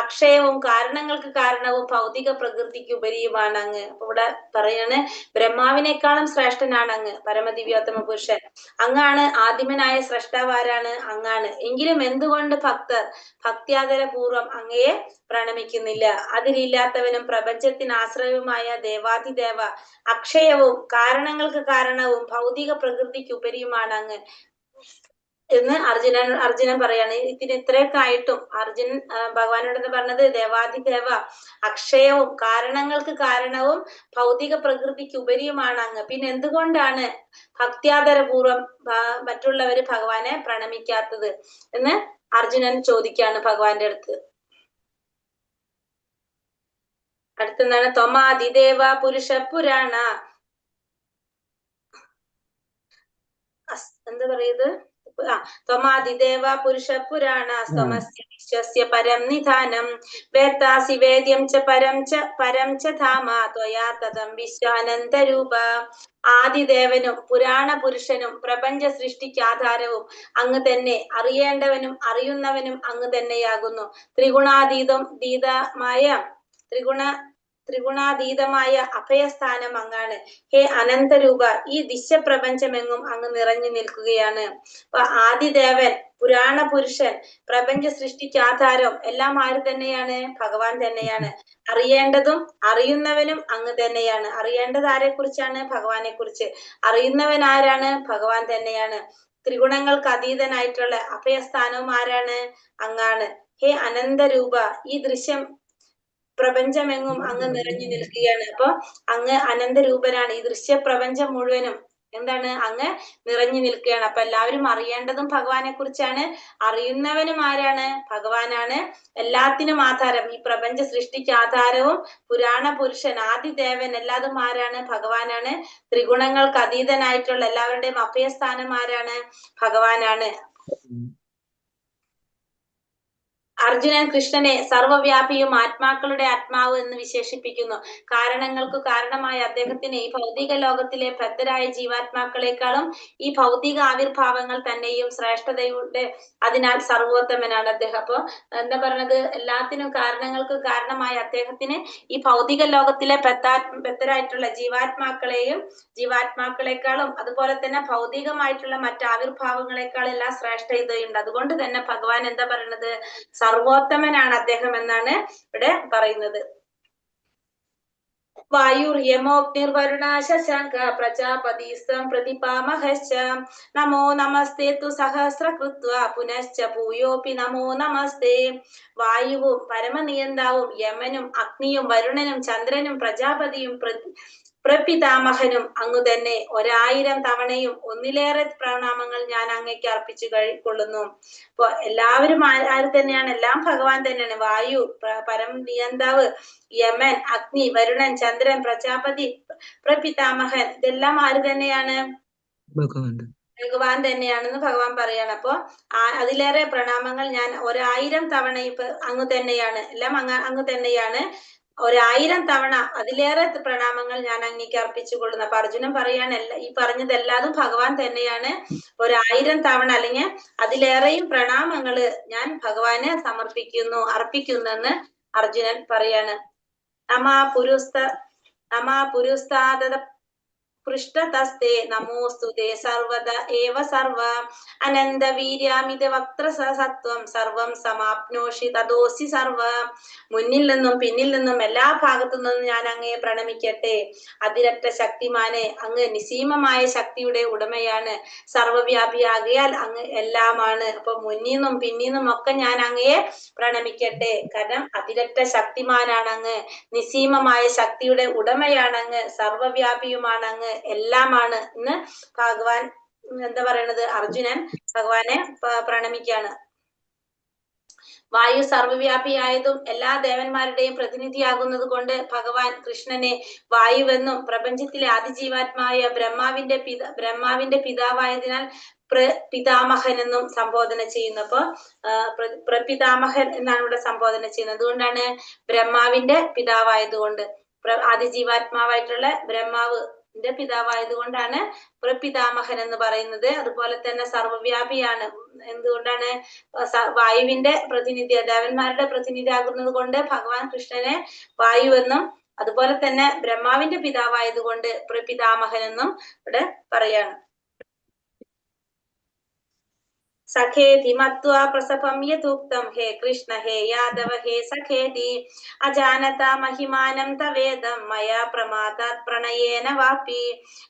അക്ഷയവും കാരണങ്ങൾക്ക് കാരണവും ഭൗതിക പ്രകൃതിക്ക് ഉപരിയുമാണ് അങ്ങ്. അപ്പൊ ഇവിടെ പറയാണ് ബ്രഹ്മാവിനേക്കാളും ശ്രേഷ്ഠനാണ് അങ്ങ്, പരമദിവ്യോത്തമ പുരുഷൻ. അങ്ങാണ് ആദിമനായ സ്രഷ്ടാവ്. ആരാണ്? അങ്ങാണ്. എങ്കിലും എന്തുകൊണ്ട് ഭക്തർ ഭക്ത്യാദരപൂർവ്വം അങ്ങയെ പ്രണമിക്കുന്നില്ല? അതിരില്ലാത്തവനും പ്രപഞ്ചത്തിന് ആശ്രയവുമായ ദേവാധിദേവ, അക്ഷയവും കാരണങ്ങൾക്ക് കാരണവും ഭൗതിക പ്രകൃതിക്ക് ഉപരിയുമാണ് അങ്ങ് എന്ന് അർജുനൻ പറയാണ്. ഇതിന് ഇത്രയൊക്കെ ആയിട്ടും അർജുനൻ ഭഗവാനോട് എന്താ പറഞ്ഞത്? ദേവാധിദേവ, അക്ഷയവും കാരണങ്ങൾക്ക് കാരണവും ഭൗതിക പ്രകൃതിക്ക് ഉപരിയുമാണ് അങ്ങ്. പിന്നെ എന്തുകൊണ്ടാണ് ഭക്ത്യാദരപൂർവ്വം മറ്റുള്ളവര് ഭഗവാനെ പ്രണമിക്കാത്തത് എന്ന് അർജുനൻ ചോദിക്കാണ് ഭഗവാന്റെ അടുത്ത്. അടുത്തെന്താണ്? ത്വമാദിദേവ പുരുഷ പുരാണ, എന്താ പറയുന്നത്? ത്വമാദിദേവ പുരുഷ പുരാണ, സ്വമസ്യ വിശ്വസ്യ പരം നിധാനം, വേത്താസി വേദ്യം ച പരം ച ധാമ, ത്വയാ തദം വിശ്വാനന്തരൂപ. ആദിദേവനും പുരാണ പുരുഷനും പ്രപഞ്ച സൃഷ്ടിക്ക് ആധാരവും അങ്ങ് തന്നെ, അറിയേണ്ടവനും അറിയുന്നവനും അങ്ങ് തന്നെയാകുന്നു. ത്രിഗുണാതീതമായ അഭയസ്ഥാനം അങ്ങാണ്. ഹേ അനന്തരൂപ, ഈ ദിശ്യപ്രപഞ്ചമെങ്ങും അങ്ങ് നിറഞ്ഞു നിൽക്കുകയാണ്. അപ്പൊ ആദിദേവൻ, പുരാണ പുരുഷൻ, പ്രപഞ്ച സൃഷ്ടിക്ക് ആധാരം എല്ലാം ആര് തന്നെയാണ്? ഭഗവാൻ തന്നെയാണ്. അറിയേണ്ടതും അറിയുന്നവനും അങ്ങ് തന്നെയാണ്. അറിയേണ്ടത് ആരെ കുറിച്ചാണ്? ഭഗവാനെ കുറിച്ച്. അറിയുന്നവൻ ആരാണ്? ഭഗവാൻ തന്നെയാണ്. ത്രിഗുണങ്ങൾക്ക് അതീതനായിട്ടുള്ള അഭയസ്ഥാനവും ആരാണ്? അങ്ങാണ്. ഹേ അനന്തരൂപ, ഈ ദൃശ്യം പ്രപഞ്ചമെങ്ങും അങ്ങ് നിറഞ്ഞു നിൽക്കുകയാണ്. അപ്പൊ അങ്ങ് അനന്തരൂപനാണ്. ഈ ദൃശ്യപ്രപഞ്ചം മുഴുവനും എന്താണ്? അങ്ങ് നിറഞ്ഞു നിൽക്കുകയാണ്. അപ്പൊ എല്ലാവരും അറിയേണ്ടതും ഭഗവാനെ കുറിച്ചാണ്. അറിയുന്നവനും ആരാണ്? ഭഗവാനാണ്. എല്ലാത്തിനും ആധാരം, ഈ പ്രപഞ്ച സൃഷ്ടിക്ക് ആധാരവും പുരാണ പുരുഷൻ, ആദിദേവൻ, എല്ലാതും ആരാണ്? ഭഗവാനാണ്. ത്രിഗുണങ്ങൾക്ക് അതീതനായിട്ടുള്ള എല്ലാവരുടെയും അഭയസ്ഥാനം ആരാണ്? ഭഗവാനാണ്. അർജുനൻ കൃഷ്ണനെ സർവ്വവ്യാപിയും ആത്മാക്കളുടെ ആത്മാവ് എന്ന് വിശേഷിപ്പിക്കുന്നു. കാരണങ്ങൾക്ക് കാരണമായ അദ്ദേഹത്തിന് ഈ ഭൗതിക ലോകത്തിലെ ബദ്ധരായ ജീവാത്മാക്കളെക്കാളും ഈ ഭൗതിക ആവിർഭാവങ്ങൾ തന്നെയും ശ്രേഷ്ഠതയുടെ, അതിനാൽ സർവോത്തമനാണ് അദ്ദേഹം. അപ്പൊ എന്താ പറഞ്ഞത്? എല്ലാത്തിനും കാരണങ്ങൾക്ക് കാരണമായ അദ്ദേഹത്തിന് ഈ ഭൗതിക ലോകത്തിലെ ബദ്ധരായിട്ടുള്ള ജീവാത്മാക്കളെക്കാളും അതുപോലെ തന്നെ ഭൗതികമായിട്ടുള്ള മറ്റ് ആവിർഭാവങ്ങളെക്കാളും എല്ലാം ശ്രേഷ്ഠതയുണ്ട്. അതുകൊണ്ട് തന്നെ ഭഗവാൻ എന്താ പറയുന്നത്? സർവോത്തമനാണ് അദ്ദേഹം എന്നാണ് ഇവിടെ പറയുന്നത്. വായുർയമോഗ്നിർവരുണ ശശാങ്ക പ്രജാപതിസ്ത്വം പ്രതിപാമഹശ്ച, നമോ നമസ്തേ തു സഹസ്രകൃത്വാ പുനശ്ച ഭൂയോപി നമോ നമസ്തേ. വായുവും പരമനിയന്താവും യമനും അഗ്നിയും വരുണനും ചന്ദ്രനും പ്രജാപതിയും പ്രപിതാമഹനും അങ്ങു തന്നെ. 1000 തവണയും ഒന്നിലേറെ പ്രണാമങ്ങൾ ഞാൻ അങ്ങേക്ക് അർപ്പിച്ചു കൊള്ളുന്നു. അപ്പൊ എല്ലാവരും ആര് തന്നെയാണ്? എല്ലാം ഭഗവാൻ തന്നെയാണ്. വായു പരം നിയന്താവ്, യമൻ, അഗ്നി, വരുണൻ, ചന്ദ്രൻ, പ്രജാപതി, പ്രപിതാമഹൻ, ഇതെല്ലാം ആര് തന്നെയാണ്? ഭഗവാൻ തന്നെയാണെന്ന് ഭഗവാൻ പറയാണ്. അപ്പൊ അതിലേറെ പ്രണാമങ്ങൾ ഞാൻ 1000 തവണ ഇപ്പൊ അങ്ങ് തന്നെയാണ്. എല്ലാം അങ്ങ് തന്നെയാണ്. 1000 തവണ അതിലേറെ പ്രണാമങ്ങൾ ഞാൻ അങ്ങേക്ക് അർപ്പിച്ചു കൊള്ളുന്നു. അപ്പൊ അർജുനൻ പറയാണ്, ഈ പറഞ്ഞതെല്ലാതും ഭഗവാൻ തന്നെയാണ്. 1000 തവണ അല്ലെങ്കിൽ അതിലേറെയും പ്രണാമങ്ങള് ഞാൻ ഭഗവാന് അർപ്പിക്കുന്നെന്ന് അർജുനൻ പറയാണ്. നമാ പുരുസ്താദ പൃഷ്ഠതസ്തേ നമോസ്തുതേ സർവദ ഏവ സർവ അനന്ത വീര്യാമിത വക്ത്ര സത്വം സർവം സമാപ്നോഷി തദോസി സർവ. മുന്നിൽ നിന്നും പിന്നിൽ നിന്നും എല്ലാ ഭാഗത്തു നിന്നും ഞാൻ അങ്ങയെ പ്രണമിക്കട്ടെ. അതിരറ്റ ശക്തിമാനെ, അങ്ങ് നിസീമമായ ശക്തിയുടെ ഉടമയാണ്. സർവവ്യാപിയാകിയാൽ അങ്ങ് എല്ലാമാണ്. അപ്പൊ മുന്നിന്നും പിന്നിന്നും ഒക്കെ ഞാൻ അങ്ങയെ പ്രണമിക്കട്ടെ. കാരണം അതിരറ്റ ശക്തിമാനാണ് അങ്ങ്, നിസീമമായ ശക്തിയുടെ ഉടമയാണ് അങ്ങ്, സർവവ്യാപിയുമാണ് അങ്ങ്, എല്ലാമാണ് എന്ന് ഭഗവാൻ എന്താ പറയണത്? അർജുനൻ ഭഗവാനെ പ്രണമിക്കാണ്. വായു സർവ്വവ്യാപിയായതും എല്ലാ ദേവന്മാരുടെയും പ്രതിനിധിയാകുന്നത് കൊണ്ട് ഭഗവാൻ കൃഷ്ണനെ വായുവെന്നും, പ്രപഞ്ചത്തിലെ ആദിജീവാത്മായ ബ്രഹ്മാവിന്റെ പിതാവായതിനാൽ പ്രപിതാമഹൻ എന്നും സംബോധന ചെയ്യുന്നു. അപ്പൊ പ്രപിതാമഹൻ എന്നാണ് ഇവിടെ സംബോധന ചെയ്യുന്നത്. അതുകൊണ്ടാണ് ബ്രഹ്മാവിന്റെ പിതാവായതുകൊണ്ട്, ആദിജീവാത്മാവായിട്ടുള്ള ബ്രഹ്മാവിന്റെ പിതാവായതുകൊണ്ടാണ് പ്രപിതാമഹൻ എന്ന് പറയുന്നത്. അതുപോലെ തന്നെ സർവ്വവ്യാപിയാണ്. എന്തുകൊണ്ടാണ്? വായുവിന്റെ പ്രതിനിധി, ദേവന്മാരുടെ പ്രതിനിധി ആകുന്നത് കൊണ്ട് ഭഗവാൻ കൃഷ്ണനെ വായുവെന്നും, അതുപോലെ തന്നെ ബ്രഹ്മാവിന്റെ പിതാവായതുകൊണ്ട് പ്രപിതാമഹൻ എന്നും ഇവിടെ പറയാണ്. സഖേതി മത്വാ പ്രസഭം യഥുക്തം ഹേ കൃഷ്ണ ഹേ യാദവ ഹേ സഖേതി അജാനത മഹിമാനം തവേദം മയാ പ്രമാദാത് പ്രണയേന വാപി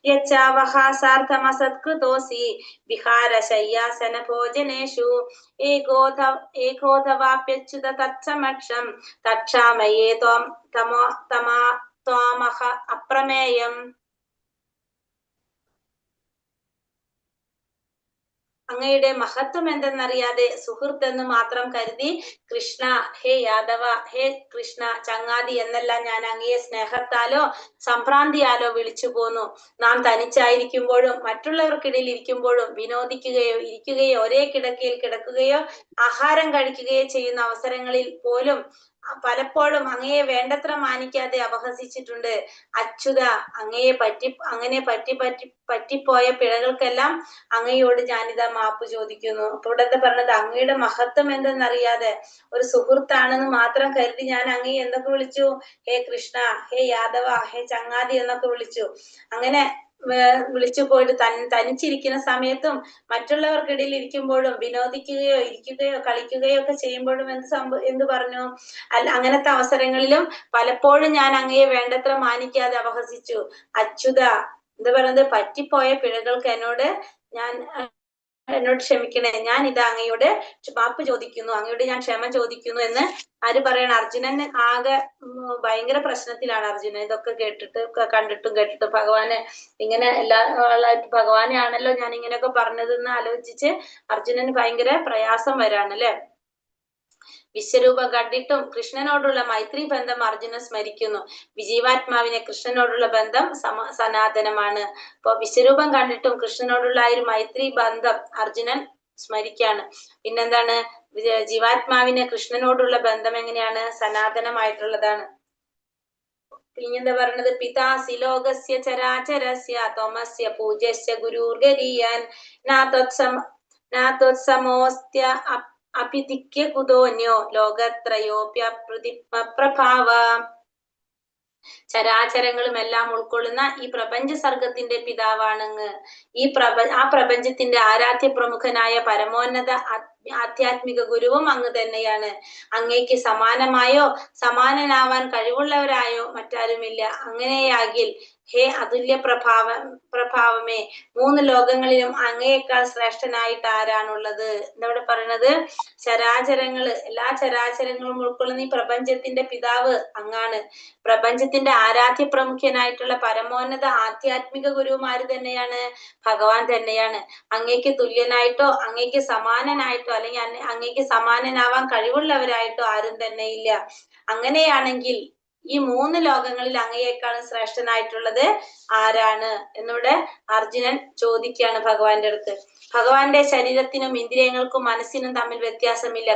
യച്ചാവഹാസാർത്ഥമസത്കൃതോസി വിഹാര ശയ്യാസന ഭോജനേഷു ഏകോധവാപ്യച്യുത തത്സമക്ഷം തക്ഷാമയേ ത്വാമഹ അപ്രമേയം. അങ്ങയുടെ മഹത്വം എന്തെന്നറിയാതെ സുഹൃത്ത് എന്ന് മാത്രം കരുതി കൃഷ്ണ ഹേ യാദവ ഹേ കൃഷ്ണ ചങ്ങാതി എന്നെല്ലാം ഞാൻ അങ്ങയെ സ്നേഹത്താലോ സംഭ്രാന്തിയാലോ വിളിച്ചു പോന്നു. നാം തനിച്ചായിരിക്കുമ്പോഴും മറ്റുള്ളവർക്കിടയിൽ ഇരിക്കുമ്പോഴും വിനോദിക്കുകയോ ഇരിക്കുകയോ ഒരേ കിടക്കയിൽ കിടക്കുകയോ ആഹാരം കഴിക്കുകയോ ചെയ്യുന്ന അവസരങ്ങളിൽ പോലും പലപ്പോഴും അങ്ങയെ വേണ്ടത്ര മാനിക്കാതെ അപഹസിച്ചിട്ടുണ്ട്. അച്യുത, അങ്ങനെ പറ്റിപ്പോയ പിഴകൾക്കെല്ലാം അങ്ങയോട് ഞാനിതാ മാപ്പ് ചോദിക്കുന്നു. അപ്പൊ ഇവിടത്തെ പറഞ്ഞത് അങ്ങയുടെ മഹത്വം എന്തെന്നറിയാതെ ഒരു സുഹൃത്താണെന്ന് മാത്രം കരുതി ഞാൻ അങ്ങയെ എന്തൊക്കെ വിളിച്ചു? ഹേ കൃഷ്ണ, ഹേ യാദവ, ഹേ ചങ്ങാതി എന്നൊക്കെ വിളിച്ചു. അങ്ങനെ വിളിച്ചു പോയിട്ട് തനിച്ചിരിക്കുന്ന സമയത്തും മറ്റുള്ളവർക്കിടയിൽ ഇരിക്കുമ്പോഴും വിനോദിക്കുകയോ ഇരിക്കുകയോ കളിക്കുകയോ ഒക്കെ ചെയ്യുമ്പോഴും എന്ത് പറഞ്ഞു? അങ്ങനത്തെ അവസരങ്ങളിലും പലപ്പോഴും ഞാൻ അങ്ങയെ വേണ്ടത്ര മാനിക്കാതെ അപഹസിച്ചു. അച്യുത, എന്താ പറയുന്നത്? പറ്റിപ്പോയ പിഴകൾക്ക് എന്നോട് ക്ഷമിക്കണേ. ഞാൻ ഇത് അങ്ങയോട് മാപ്പ് ചോദിക്കുന്നു, അങ്ങയോട് ഞാൻ ക്ഷമ ചോദിക്കുന്നു എന്ന് ആര് പറയണം? അർജുനൻ ആകെ ഭയങ്കര പ്രശ്നത്തിലാണ്. അർജുനൻ ഇതൊക്കെ കണ്ടിട്ടും കേട്ടിട്ടും ഭഗവാന് ഇങ്ങനെ ഭഗവാനെ ആണല്ലോ ഞാൻ ഇങ്ങനെയൊക്കെ പറഞ്ഞതെന്ന് ആലോചിച്ച് അർജുനന് ഭയങ്കര പ്രയാസം വരാണ് അല്ലെ. വിശ്വരൂപം കണ്ടിട്ടും കൃഷ്ണനോടുള്ള മൈത്രി ബന്ധം അർജുനൻ സ്മരിക്കുന്നു. വിജീവാത്മാവിനെ കൃഷ്ണനോടുള്ള ബന്ധം സനാതനമാണ്. അപ്പൊ വിശ്വരൂപം കണ്ടിട്ടും കൃഷ്ണനോടുള്ള ആ ഒരു മൈത്രി ബന്ധം അർജുനൻ സ്മരിക്കാണ്. പിന്നെന്താണ്? ജീവാത്മാവിനെ കൃഷ്ണനോടുള്ള ബന്ധം എങ്ങനെയാണ്? സനാതനമായിട്ടുള്ളതാണ്. പിന്നെന്താ പറയണത്? പിതാസി ലോകസ്യ ചരാചരസ്യ ത്വമസ്യ പൂജ്യസ്യ ഗുരുർഗരീയാൻ നാത്വത്സമോസ്ത്യ അഭിതിക്യ കുതോന്യോ ലോകത്രയോപ്യപ്രഭാവ. ചരാചരങ്ങളും എല്ലാം ഉൾക്കൊള്ളുന്ന ഈ പ്രപഞ്ച സർഗത്തിന്റെ പിതാവാണങ്ങ്. ആ പ്രപഞ്ചത്തിന്റെ ആരാധ്യ പ്രമുഖനായ പരമോന്നത ആധ്യാത്മിക ഗുരുവും അങ്ങ് തന്നെയാണ്. അങ്ങേക്ക് സമാനമായോ സമാനനാവാൻ കഴിവുള്ളവരായോ മറ്റാരുമില്ല. അങ്ങനെയാകിൽ ഹേ അതുല്യ പ്രഭാവമേ, 3 ലോകങ്ങളിലും അങ്ങയേക്കാൾ ശ്രേഷ്ഠനായിട്ട് ആരാണുള്ളത്? എന്താ പറയുന്നത്? എല്ലാ ചരാചരങ്ങളും ഉൾക്കൊള്ളുന്ന ഈ പ്രപഞ്ചത്തിന്റെ പിതാവ് അങ്ങാണ്. പ്രപഞ്ചത്തിന്റെ ആരാധ്യ പ്രമുഖനായിട്ടുള്ള പരമോന്നത ആധ്യാത്മിക ഗുരുവുമാര് തന്നെയാണ്? ഭഗവാൻ തന്നെയാണ്. അങ്ങേക്ക് തുല്യനായിട്ടോ അങ്ങേക്ക് സമാനനായിട്ടോ അല്ലെങ്കിൽ അങ്ങേക്ക് സമാനനാവാൻ കഴിവുള്ളവരായിട്ടോ ആരും തന്നെ ഇല്ല. അങ്ങനെയാണെങ്കിൽ ഈ 3 ലോകങ്ങളിൽ അങ്ങയേക്കാളും ശ്രേഷ്ഠനായിട്ടുള്ളത് ആരാണ് എന്നിവിടെ അർജുനൻ ചോദിക്കുകയാണ് ഭഗവാന്റെ അടുത്ത്. ഭഗവാന്റെ ശരീരത്തിനും ഇന്ദ്രിയങ്ങൾക്കും മനസ്സിനും തമ്മിൽ വ്യത്യാസമില്ല.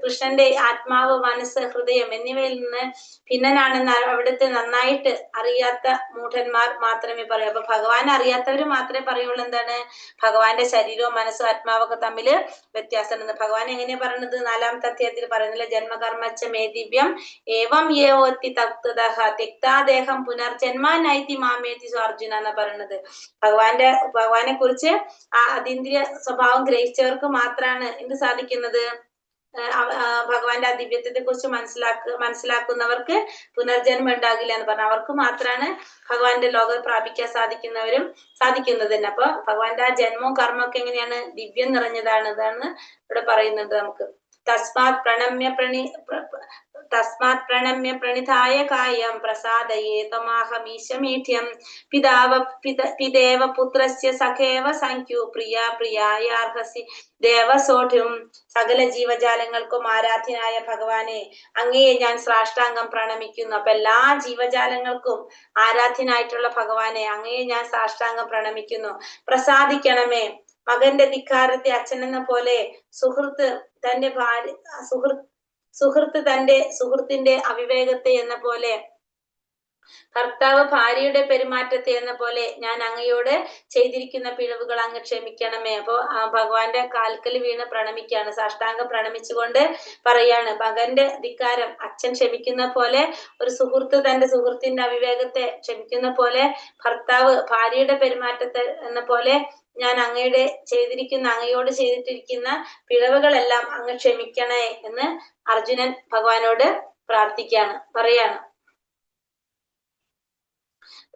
കൃഷ്ണന്റെ ആത്മാവ്, മനസ്സ്, ഹൃദയം എന്നിവയിൽ നിന്ന് ഭിന്നനാണെന്ന് അവിടുത്തെ നന്നായിട്ട് അറിയാത്ത മൂഢന്മാർ മാത്രമേ പറയൂ. അപ്പൊ ഭഗവാൻ അറിയാത്തവര് മാത്രമേ പറയുള്ളൂ എന്താണ്? ഭഗവാന്റെ ശരീരവും മനസ്സും ആത്മാവൊക്കെ തമ്മിൽ വ്യത്യാസമുണ്ടെന്ന്. ഭഗവാൻ എങ്ങനെയാ പറയുന്നത്? 4-ാമത്തെ അധ്യായത്തിൽ പറയുന്നില്ല, ജന്മകർമ്മച്ച മേദിവ്യം ഏവം യേവോത്തി തക്തദഹ തെക്താദേഹം പുനർജന്മ നൈതി മാമേതി അർജുന എന്നാ പറയുന്നത്. ഭഗവാനെ കുറിച്ച് ആ അതീന്ദ്രിയ സ്വഭാവം ഗ്രഹിച്ചവർക്ക് മാത്രമാണ് എന്ത് സാധിക്കുന്നത്? ഭഗവാന്റെ ആ ദിവ്യത്വത്തെ കുറിച്ച് മനസ്സിലാക്കുന്നവർക്ക് പുനർജന്മം ഉണ്ടാകില്ല എന്ന് പറഞ്ഞു. അവർക്ക് മാത്രമാണ് ഭഗവാന്റെ ലോകം പ്രാപിക്കാൻ സാധിക്കുന്നത് തന്നെ. അപ്പൊ ഭഗവാന്റെ ആ ജന്മവും കർമ്മവും ഒക്കെ എങ്ങനെയാണ്? ദിവ്യം നിറഞ്ഞതാണ്. ഇതാണ് ഇവിടെ പറയുന്നത് നമുക്ക്. തസ്മാത് പ്രണമ്യ പ്രണിധായ കായം പ്രസാദയേ തമാഹമീശമീഠ്യം പിതേവ പുത്രസ്യ സഖേവ സംഖ്യു പ്രിയായാർഹസി ദേവസോഠ്യം. സകല ജീവജാലങ്ങൾക്കും ആരാധ്യനായ ഭഗവാനെ, അങ്ങയെ ഞാൻ സാഷ്ടാംഗം പ്രണമിക്കുന്നു. അപ്പൊ എല്ലാ ജീവജാലങ്ങൾക്കും ആരാധ്യനായിട്ടുള്ള ഭഗവാനെ, അങ്ങയെ ഞാൻ സാഷ്ടാംഗം പ്രണമിക്കുന്നു. പ്രസാദിക്കണമേ. മകന്റെ ധിക്കാരത്തെ അച്ഛനെന്ന പോലെ സുഹൃത്ത് തന്റെ തന്റെ സുഹൃത്തിന്റെ അവിവേകത്തെ എന്ന പോലെ, ഭർത്താവ് ഭാര്യയുടെ പെരുമാറ്റത്തെ എന്ന പോലെ ഞാൻ അങ്ങയോട് ചെയ്തിരിക്കുന്ന പിഴവുകൾ അങ്ങ് ക്ഷമിക്കണമേ. അപ്പോ ഭഗവാന്റെ കാൽക്കൽ വീണ് പ്രണമിക്കുകയാണ്, സാഷ്ടാംഗം പ്രണമിച്ചുകൊണ്ട് പറയാണ്, മകന്റെ ധിക്കാരം അച്ഛൻ ക്ഷമിക്കുന്ന പോലെ, ഒരു സുഹൃത്ത് തന്റെ സുഹൃത്തിന്റെ അവിവേകത്തെ ക്ഷമിക്കുന്ന പോലെ, ഭർത്താവ് ഭാര്യയുടെ പെരുമാറ്റത്തെ എന്ന പോലെ ഞാൻ അങ്ങയോട് ചെയ്തിട്ടിരിക്കുന്ന പിഴവുകളെല്ലാം അങ്ങ് ക്ഷമിക്കണേ എന്ന് അർജുനൻ ഭഗവാനോട് പറയാണ്.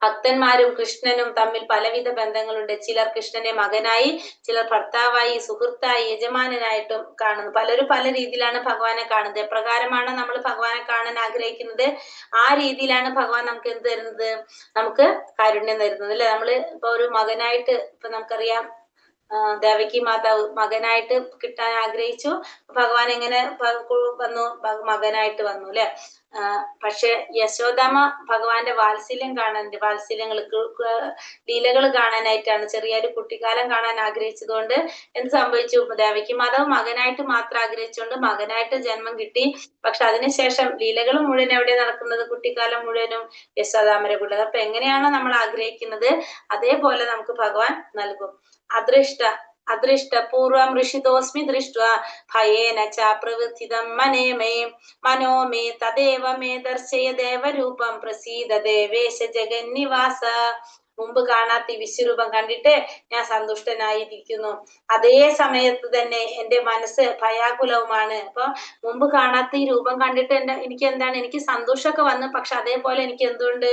ഭക്തന്മാരും കൃഷ്ണനും തമ്മിൽ പലവിധ ബന്ധങ്ങളുണ്ട്. ചിലർ കൃഷ്ണനെ മകനായി, ചിലർ ഭർത്താവായി, സുഹൃത്തായി, യജമാനനായിട്ടും കാണുന്നു. പലരും പല രീതിയിലാണ് ഭഗവാനെ കാണുന്നത്. എപ്രകാരമാണ് നമ്മൾ ഭഗവാനെ കാണാൻ ആഗ്രഹിക്കുന്നത്, ആ രീതിയിലാണ് ഭഗവാൻ നമുക്ക് എന്ത് തരുന്നത്, നമുക്ക് കാരുണ്യം തരുന്നത്, അല്ലെ? നമ്മള് ഇപ്പൊ ഒരു മകനായിട്ട്, ഇപ്പൊ നമുക്കറിയാം ദേവകി മാതാവ് മകനായിട്ട് കിട്ടാൻ ആഗ്രഹിച്ചു. ഭഗവാൻ എങ്ങനെ വന്നു? മകനായിട്ട് വന്നു, അല്ലെ? പക്ഷെ യശോദാമ്മ ഭഗവാന്റെ വാത്സല്യം ലീലകൾ കാണാനായിട്ടാണ്, ചെറിയൊരു കുട്ടിക്കാലം കാണാൻ ആഗ്രഹിച്ചതുകൊണ്ട് എന്ത് സംഭവിച്ചു? ദേവകി മാതാവ് മകനായിട്ട് മാത്രം ആഗ്രഹിച്ചുകൊണ്ട് മകനായിട്ട് ജന്മം കിട്ടി. പക്ഷെ അതിനുശേഷം ലീലകൾ മുഴുവൻ എവിടെ നടക്കുന്നത്? കുട്ടിക്കാലം മുഴുവനും യശോദാമ്മരെ കൂടെ. അപ്പൊ എങ്ങനെയാണോ നമ്മൾ ആഗ്രഹിക്കുന്നത്, അതേപോലെ നമുക്ക് ഭഗവാൻ നൽകും. അദൃഷ്ട പൂർവം ഋഷിതോസ്മി ദൃഷ്ട്വാ ഭയേന ച പ്രവൃത്തിദം മനോ മേ തദേവ മേ ദർശയ ദേവരൂപം പ്രസീദ ദേവേശ ജഗന്നിവാസ. മുമ്പ് കാണാത്ത ഈ വിശ്വരൂപം കണ്ടിട്ട് ഞാൻ സന്തുഷ്ടനായിരിക്കുന്നു. അതേ സമയത്ത് തന്നെ എന്റെ മനസ്സ് ഭയാകുലവുമാണ്. അപ്പൊ മുമ്പ് കാണാത്ത ഈ രൂപം കണ്ടിട്ട് എനിക്ക് സന്തോഷമൊക്കെ വന്നു. പക്ഷെ അതേപോലെ എനിക്ക് എന്തുണ്ട്?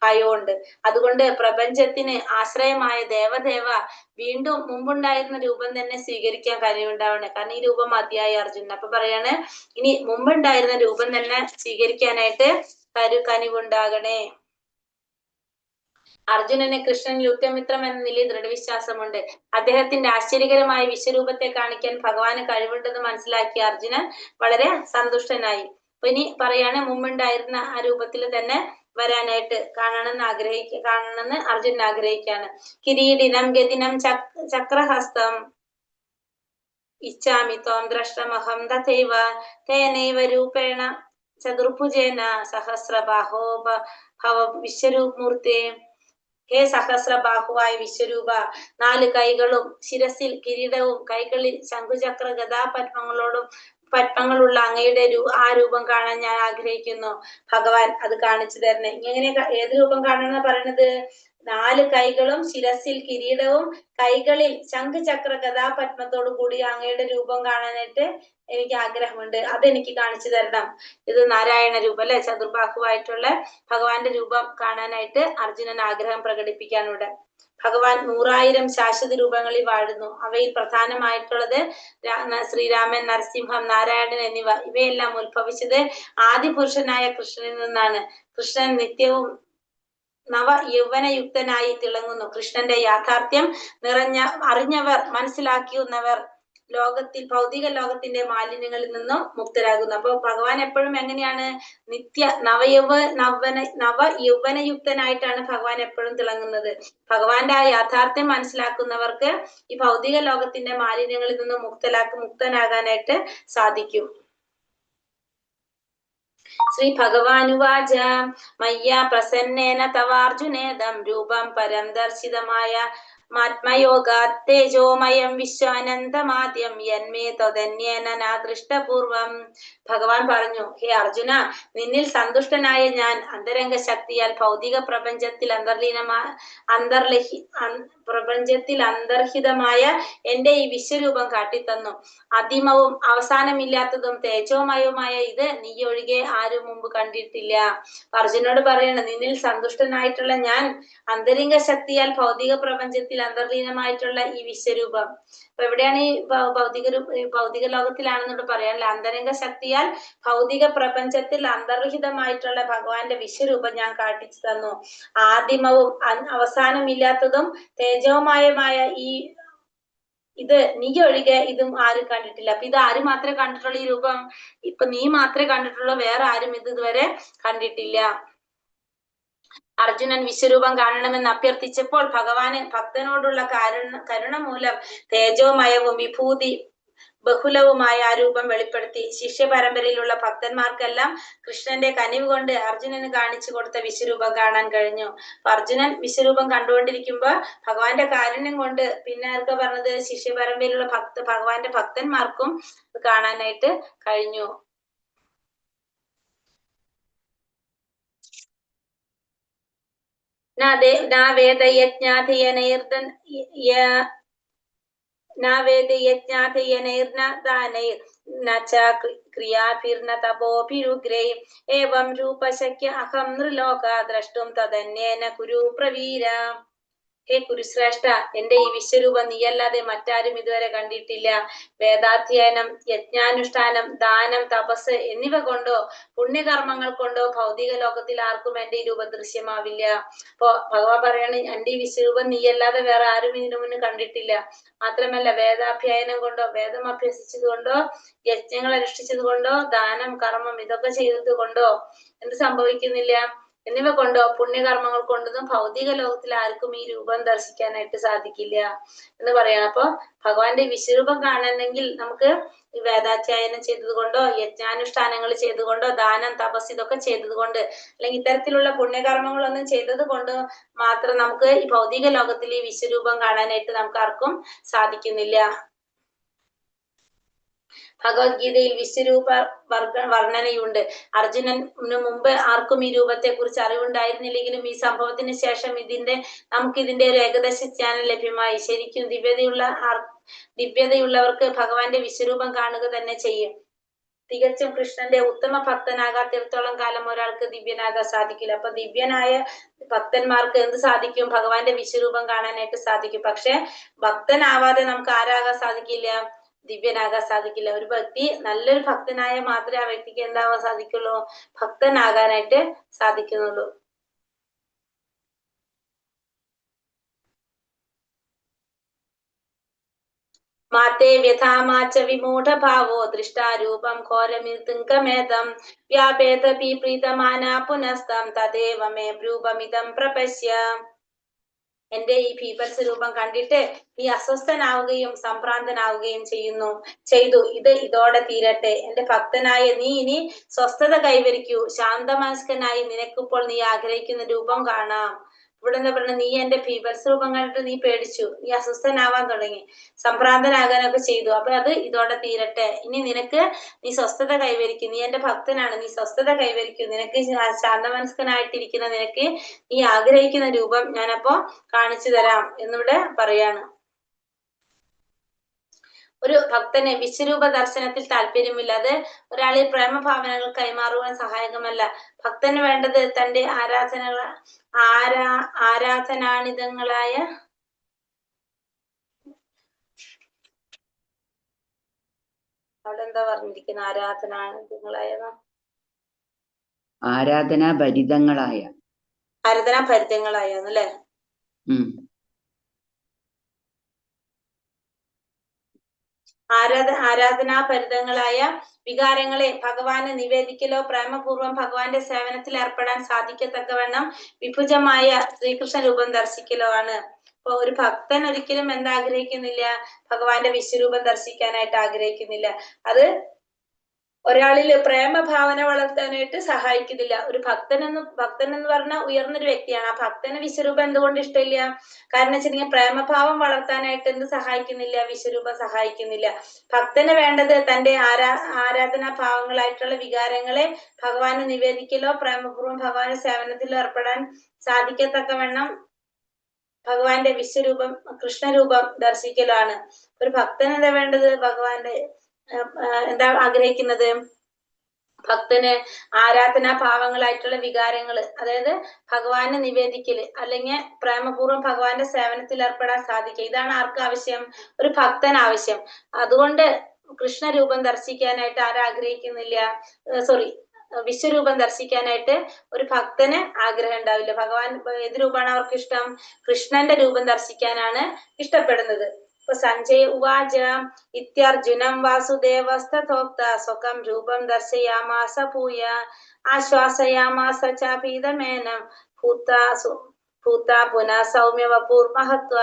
ഭയമുണ്ട്. അതുകൊണ്ട് പ്രപഞ്ചത്തിന് ആശ്രയമായ ദേവദേവ വീണ്ടും മുമ്പുണ്ടായിരുന്ന രൂപം തന്നെ സ്വീകരിക്കാൻ കഴിവുണ്ടാവണേ. കാരണം ഈ രൂപം മതിയായി അർജുനൻ. അപ്പൊ പറയാണ്, ഇനി മുമ്പുണ്ടായിരുന്ന രൂപം തന്നെ സ്വീകരിക്കാനായിട്ട് കനിവുണ്ടാകണേ. അർജുനന് കൃഷ്ണനിൽ ഉത്തമിത്രം എന്ന നിലയിൽ ദൃഢവിശ്വാസമുണ്ട്. അദ്ദേഹത്തിന്റെ ആശ്ചര്യകരമായ വിശ്വരൂപത്തെ കാണിക്കാൻ ഭഗവാന് കഴിവുണ്ടെന്ന് മനസ്സിലാക്കിയ അർജുനൻ വളരെ സന്തുഷ്ടനായി. അപ്പൊ ഇനി പറയാണ്, മുമ്പുണ്ടായിരുന്ന ആ രൂപത്തിൽ തന്നെ വരാനായിട്ട് കാണണമെന്ന് അർജുനൻ ആഗ്രഹിക്കാണ്. കിരീടിനം ഗതിനം ചക്രഹസ്തം ഇച്ഛാമി ത്വം ദ്രഷ്ടമഹം തഥൈവ തേനൈവ രൂപേണ ചതുർഭുജേന സഹസ്രബാഹോ ഭവ വിശ്വരൂപമൂർത്തേ. ഹേ സഹസ്രബാഹുവായ വിശ്വരൂപ, 4 കൈകളും ശിരസിൽ കിരീടവും കൈകളിൽ ശംഖുചക്ര പത്മങ്ങളുള്ള അങ്ങയുടെ ആ രൂപം കാണാൻ ഞാൻ ആഗ്രഹിക്കുന്നു. ഭഗവാൻ അത് കാണിച്ചു തരണേ. ഇങ്ങനെ ഏത് രൂപം കാണണമെന്ന് പറയണത്? 4 കൈകളും ശിരസിൽ കിരീടവും കൈകളിൽ ശംഖുചക്ര ഗദാപത്മത്തോടു കൂടി അങ്ങയുടെ രൂപം കാണാനായിട്ട് എനിക്ക് ആഗ്രഹമുണ്ട്. അതെനിക്ക് കാണിച്ചു തരണം. ഇത് നാരായണ രൂപം, അല്ലെ? ചതുർബാഹുവായിട്ടുള്ള ഭഗവാന്റെ രൂപം കാണാനായിട്ട് അർജുനൻ ആഗ്രഹം പ്രകടിപ്പിക്കാനുണ്ട്. ഭഗവാൻ 100,000 ശാശ്വത രൂപങ്ങളിൽ വാഴുന്നു. അവയിൽ പ്രധാനമായിട്ടുള്ളത് ശ്രീരാമൻ, നരസിംഹം, നാരായണൻ എന്നിവ. ഇവയെല്ലാം ഉത്ഭവിച്ചത് ആദിപുരുഷനായ കൃഷ്ണനിൽ നിന്നാണ്. കൃഷ്ണൻ നിത്യവും യൗവനയുക്തനായി തിളങ്ങുന്നു. കൃഷ്ണന്റെ യാഥാർത്ഥ്യം അറിഞ്ഞവർ, മനസ്സിലാക്കുന്നവർ ഭൗതിക ലോകത്തിന്റെ മാലിന്യങ്ങളിൽ നിന്നും മുക്തരാകുന്നു. അപ്പൊ ഭഗവാൻ എപ്പോഴും എങ്ങനെയാണ്? യൗവനയുക്തനായിട്ടാണ് ഭഗവാൻ എപ്പോഴും തിളങ്ങുന്നത്. ഭഗവാന്റെ ആ യാഥാർത്ഥ്യം മനസ്സിലാക്കുന്നവർക്ക് ഈ ഭൗതിക ലോകത്തിന്റെ മാലിന്യങ്ങളിൽ നിന്നും മുക്തനാകാനായിട്ട് സാധിക്കും. ശ്രീ ഭഗവാനുവാച മയ്യാ പ്രസന്നേന തവാർജുനേദം രൂപം പരം ദർശിതമായ മാത്മയോഗാത് തേജോമയം വിശ്വാനന്ദമാദ്യം യന്മേ തദന്യേന നാദൃഷ്ടപൂർവം. ഭഗവാൻ പറഞ്ഞു, ഹേ അർജുന, നിന്നിൽ സന്തുഷ്ടനായ ഞാൻ അന്തരംഗ ശക്തിയാൽ ഭൗതിക പ്രപഞ്ചത്തിൽ അന്തർഹിതമായ എന്റെ ഈ വിശ്വരൂപം കാട്ടിത്തന്നു. അന്തിമവും അവസാനമില്ലാത്തതും തേജോമയവുമായ ഇത് നീ ഒഴികെ ആരും മുമ്പ് കണ്ടിട്ടില്ല. അർജുനോട് പറയണം, നിന്നിൽ സന്തുഷ്ടനായിട്ടുള്ള ഞാൻ അന്തരിംഗ ശക്തിയാൽ ഭൗതിക പ്രപഞ്ചത്തിൽ പ്രപഞ്ചത്തിൽ അന്തർലീനമായിട്ടുള്ള ഈ വിശ്വരൂപം. അപ്പൊ എവിടെയാണ് ഈ ഭൗതിക ലോകത്തിലാണെന്നോട് പറയാനില്ല. അന്തരംഗ ശക്തിയാൽ ഭൗതിക പ്രപഞ്ചത്തിൽ അന്തർഹിതമായിട്ടുള്ള ഭഗവാന്റെ വിശ്വരൂപം ഞാൻ കാട്ടിച്ചു തന്നു. ആദിമവും അവസാനമില്ലാത്തതും തേജോമയമായ ഇത് നീ ഒഴികെ ഇതും ആരും കണ്ടിട്ടില്ല. അപ്പൊ ഇത് ആര് മാത്രമേ കണ്ടിട്ടുള്ളൂ? ഈ രൂപം ഇപ്പൊ നീ മാത്രമേ കണ്ടിട്ടുള്ളൂ, വേറെ ആരും ഇത് ഇതുവരെ കണ്ടിട്ടില്ല. അർജുനൻ വിശ്വരൂപം കാണണമെന്ന് അഭ്യർത്ഥിച്ചപ്പോൾ ഭഗവാന് ഭക്തനോടുള്ള കരുണ മൂലം തേജോമയവും വിഭൂതി ബഹുലവുമായ ആ രൂപം വെളിപ്പെടുത്തി. ശിഷ്യ പരമ്പരയിലുള്ള ഭക്തന്മാർക്കെല്ലാം കൃഷ്ണന്റെ കനിവ് കൊണ്ട് അർജുനന് കാണിച്ചു കൊടുത്ത വിശ്വരൂപം കാണാൻ കഴിഞ്ഞു. അപ്പൊ അർജുനൻ വിശ്വരൂപം കണ്ടുകൊണ്ടിരിക്കുമ്പോ ഭഗവാന്റെ കാരുണ്യം കൊണ്ട് പിന്നെ ആർക്കാ പറഞ്ഞത്? ശിഷ്യ പരമ്പരയിലുള്ള ഭഗവാന്റെ ഭക്തന്മാർക്കും കാണാനായിട്ട് കഴിഞ്ഞു. ഏവം രൂപശക്യ അഹം നൃലോക ദ്രഷ്ടും തദന്യേന കുരു പ്രവീര. ഹേ കുരുശ്രേഷ്ഠ, എന്റെ ഈ വിശ്വരൂപം നീയല്ലാതെ മറ്റാരും ഇതുവരെ കണ്ടിട്ടില്ല. വേദാധ്യയനം, യജ്ഞാനുഷ്ഠാനം, ദാനം, തപസ് എന്നിവ കൊണ്ടോ പുണ്യകർമ്മങ്ങൾ കൊണ്ടോ ഭൗതിക ലോകത്തിൽ ആർക്കും എന്റെ ഈ രൂപം ദൃശ്യമാവില്ല. അപ്പൊ ഭഗവാൻ പറയാണ്, എന്റെ ഈ വിശ്വരൂപം നീയല്ലാതെ വേറെ ആരും ഇതിനു മുന്നേ കണ്ടിട്ടില്ല. മാത്രമല്ല വേദാധ്യയനം കൊണ്ടോ, വേദം അഭ്യസിച്ചത് കൊണ്ടോ, യജ്ഞങ്ങൾ അനുഷ്ഠിച്ചത് കൊണ്ടോ, ദാനം, കർമ്മം ഇതൊക്കെ ചെയ്തത് കൊണ്ടോ എന്ത് സംഭവിക്കുന്നില്ല? എന്നിവ കൊണ്ടോ പുണ്യകർമ്മങ്ങൾ കൊണ്ടൊന്നും ഭൗതിക ലോകത്തിൽ ആർക്കും ഈ രൂപം ദർശിക്കാനായിട്ട് സാധിക്കില്ല എന്ന് പറയാം. അപ്പൊ ഭഗവാന്റെ വിശ്വരൂപം കാണണമെങ്കിൽ നമുക്ക് വേദാധ്യയനം ചെയ്തത് കൊണ്ടോ, യജ്ഞാനുഷ്ഠാനങ്ങൾ ചെയ്തുകൊണ്ടോ, ദാനം, തപസ് ഇതൊക്കെ ചെയ്തത് കൊണ്ട്, അല്ലെങ്കിൽ ഇത്തരത്തിലുള്ള പുണ്യകർമ്മങ്ങളൊന്നും ചെയ്തത് കൊണ്ട് മാത്രം നമുക്ക് ഈ ഭൗതിക ലോകത്തിൽ ഈ വിശ്വരൂപം കാണാനായിട്ട് നമുക്ക് ആർക്കും സാധിക്കുന്നില്ല. ഭഗവത്ഗീതയിൽ വിശ്വരൂപ വർണ്ണനയുണ്ട്. അർജുനന് മുമ്പ് ആർക്കും ഈ രൂപത്തെ കുറിച്ച് അറിവുണ്ടായിരുന്നില്ലെങ്കിലും ഈ സംഭവത്തിന് ശേഷം നമുക്കിതിന്റെ ഒരു ഏകദേശ ജ്ഞാനം ലഭ്യമായി. ശരിക്കും ദിവ്യതയുള്ളവർക്ക് ഭഗവാന്റെ വിശ്വരൂപം കാണുക തന്നെ ചെയ്യും. തികച്ചും കൃഷ്ണന്റെ ഉത്തമ ഭക്തനാകാത്തിടത്തോളം കാലം ഒരാൾക്ക് ദിവ്യനാകാൻ സാധിക്കില്ല. അപ്പൊ ദിവ്യനായ ഭക്തന്മാർക്ക് എന്ത് സാധിക്കും? ഭഗവാന്റെ വിശ്വരൂപം കാണാനായിട്ട് സാധിക്കും. പക്ഷെ ഭക്തനാവാതെ നമുക്ക് ആരാകാൻ സാധിക്കില്ല? ദിവ്യനാകാൻ സാധിക്കില്ല. ഒരു വ്യക്തി നല്ലൊരു ഭക്തനായ മാത്രമേ ആ വ്യക്തിക്ക് എന്താവാൻ സാധിക്കുള്ളൂ? ഭക്തനാകാനായിട്ട് സാധിക്കുന്നുള്ളൂ. മാതേ വ്യഥാമാച്ച വിമൂഢഭാവോ ദൃഷ്ടാരൂപം ഘോരമിതുംഗമേദം വ്യാപേതപി പ്രീതമാനാ പുനസ്തം തദേവ മേ രൂപമിതം പ്രപശ്യ. എന്റെ ഈ ഭീപത്സ രൂപം കണ്ടിട്ട് നീ അസ്വസ്ഥനാവുകയും സംഭ്രാന്തനാവുകയും ചെയ്തു. ഇതോടെ തീരട്ടെ. എന്റെ ഭക്തനായ നീ ഇനി സ്വസ്ഥത കൈവരിക്കൂ. ശാന്തമനസ്കനായി നിനക്കിപ്പോൾ നീ ആഗ്രഹിക്കുന്ന രൂപം കാണാം. ഇവിടെ എന്താ പറയുന്നത്? നീ എന്റെ ഭീപത്സ രൂപം കണ്ടിട്ട് നീ പേടിച്ചു, നീ അസ്വസ്ഥനാവാൻ തുടങ്ങി, സംഭ്രാന്തനാകാനൊക്കെ ചെയ്തു. അപ്പൊ അത് ഇതോടെ തീരട്ടെ. ഇനി നീ സ്വസ്ഥത കൈവരിക്കും. നീ എന്റെ ഭക്തനാണ്, നീ സ്വസ്ഥത കൈവരിക്കും. നിനക്ക് ശാന്തമനസ്കനായിട്ടിരിക്കുന്ന നിനക്ക് നീ ആഗ്രഹിക്കുന്ന രൂപം ഞാനപ്പോ കാണിച്ചു തരാം എന്നിവിടെ പറയാണ്. ഒരു ഭക്തന് വിശ്വരൂപ ദർശനത്തിൽ താല്പര്യമില്ലാതെ ഒരാളിൽ പ്രേമഭാവനകൾ കൈമാറുവാൻ സഹായകമല്ല. ഭക്തന് വേണ്ടത് തന്റെ ആരാധനാണിതങ്ങളായ അവിടെ എന്താ പറഞ്ഞിരിക്കുന്നത്? ആരാധനാഭരിതങ്ങളായെന്നല്ലേ? ആരാധനാഭരിതങ്ങളായ വികാരങ്ങളെ ഭഗവാന് നിവേദിക്കലോ പ്രേമപൂർവ്വം ഭഗവാന്റെ സേവനത്തിൽ ഏർപ്പെടാൻ സാധിക്കത്തക്കവണ്ണം വിഭുജമായ ശ്രീകൃഷ്ണ രൂപം ദർശിക്കലോ ആണ്. അപ്പൊ ഒരു ഭക്തൻ ഒരിക്കലും എന്താഗ്രഹിക്കുന്നില്ല? ഭഗവാന്റെ വിശ്വരൂപം ദർശിക്കാനായിട്ട് ആഗ്രഹിക്കുന്നില്ല. അത് ഒരാളിൽ പ്രേമഭാവന വളർത്താനായിട്ട് സഹായിക്കുന്നില്ല. ഒരു ഭക്തൻ എന്ന് പറഞ്ഞാൽ ഉയർന്നൊരു വ്യക്തിയാണ്. ആ ഭക്തന് വിശ്വരൂപം എന്തുകൊണ്ട് ഇഷ്ടമില്ല? കാരണം വെച്ചിട്ടുണ്ടെങ്കിൽ പ്രേമഭാവം വളർത്താനായിട്ട് എന്ത് സഹായിക്കുന്നില്ല? വിശ്വരൂപം സഹായിക്കുന്നില്ല. ഭക്തന് വേണ്ടത് തന്റെ ആരാധനാ ഭാവങ്ങളായിട്ടുള്ള വികാരങ്ങളെ ഭഗവാന് നിവേദിക്കലോ പ്രേമപൂർവ്വം ഭഗവാന്റെ സേവനത്തിലോ ഏർപ്പെടാൻ സാധിക്കത്തക്കവണ്ണം ഭഗവാന്റെ വിശ്വരൂപം കൃഷ്ണരൂപം ദർശിക്കലോ ആണ്. ഒരു ഭക്തൻ എന്താ വേണ്ടത്? ഭഗവാന്റെ എന്താ ആഗ്രഹിക്കുന്നത്? ഭക്തന് ആരാധനാ ഭാവങ്ങളായിട്ടുള്ള വികാരങ്ങള്, അതായത് ഭഗവാനെ നിവേദിക്കല് അല്ലെങ്കിൽ പ്രേമപൂർവ്വം ഭഗവാന്റെ സേവനത്തിൽ ഏർപ്പെടാൻ സാധിക്കുക. ഇതാണ് ആർക്ക് ആവശ്യം? ഒരു ഭക്തന് ആവശ്യം. അതുകൊണ്ട് കൃഷ്ണരൂപം ദർശിക്കാനായിട്ട് ആരാഗ്രഹിക്കുന്നില്ല? വിശ്വരൂപം ദർശിക്കാനായിട്ട് ഒരു ഭക്തന് ആഗ്രഹം ഉണ്ടാവില്ല. ഭഗവാൻ ഏത് രൂപമാണ് അവർക്ക് ഇഷ്ടം? കൃഷ്ണന്റെ രൂപം ദർശിക്കാനാണ് ഇഷ്ടപ്പെടുന്നത്. ഇപ്പൊ സഞ്ജയ് ഉവാച ഇത്യർജുനം വാസുദേവസ്തഥോക്ത സ്വകം രൂപം ദർശയാമാസ ഭൂയ ആശ്വാസയാമാസ ചാപീതമേനം ഭൂതാ പുനഃ സൗമ്യ വപൂർമഹത്വ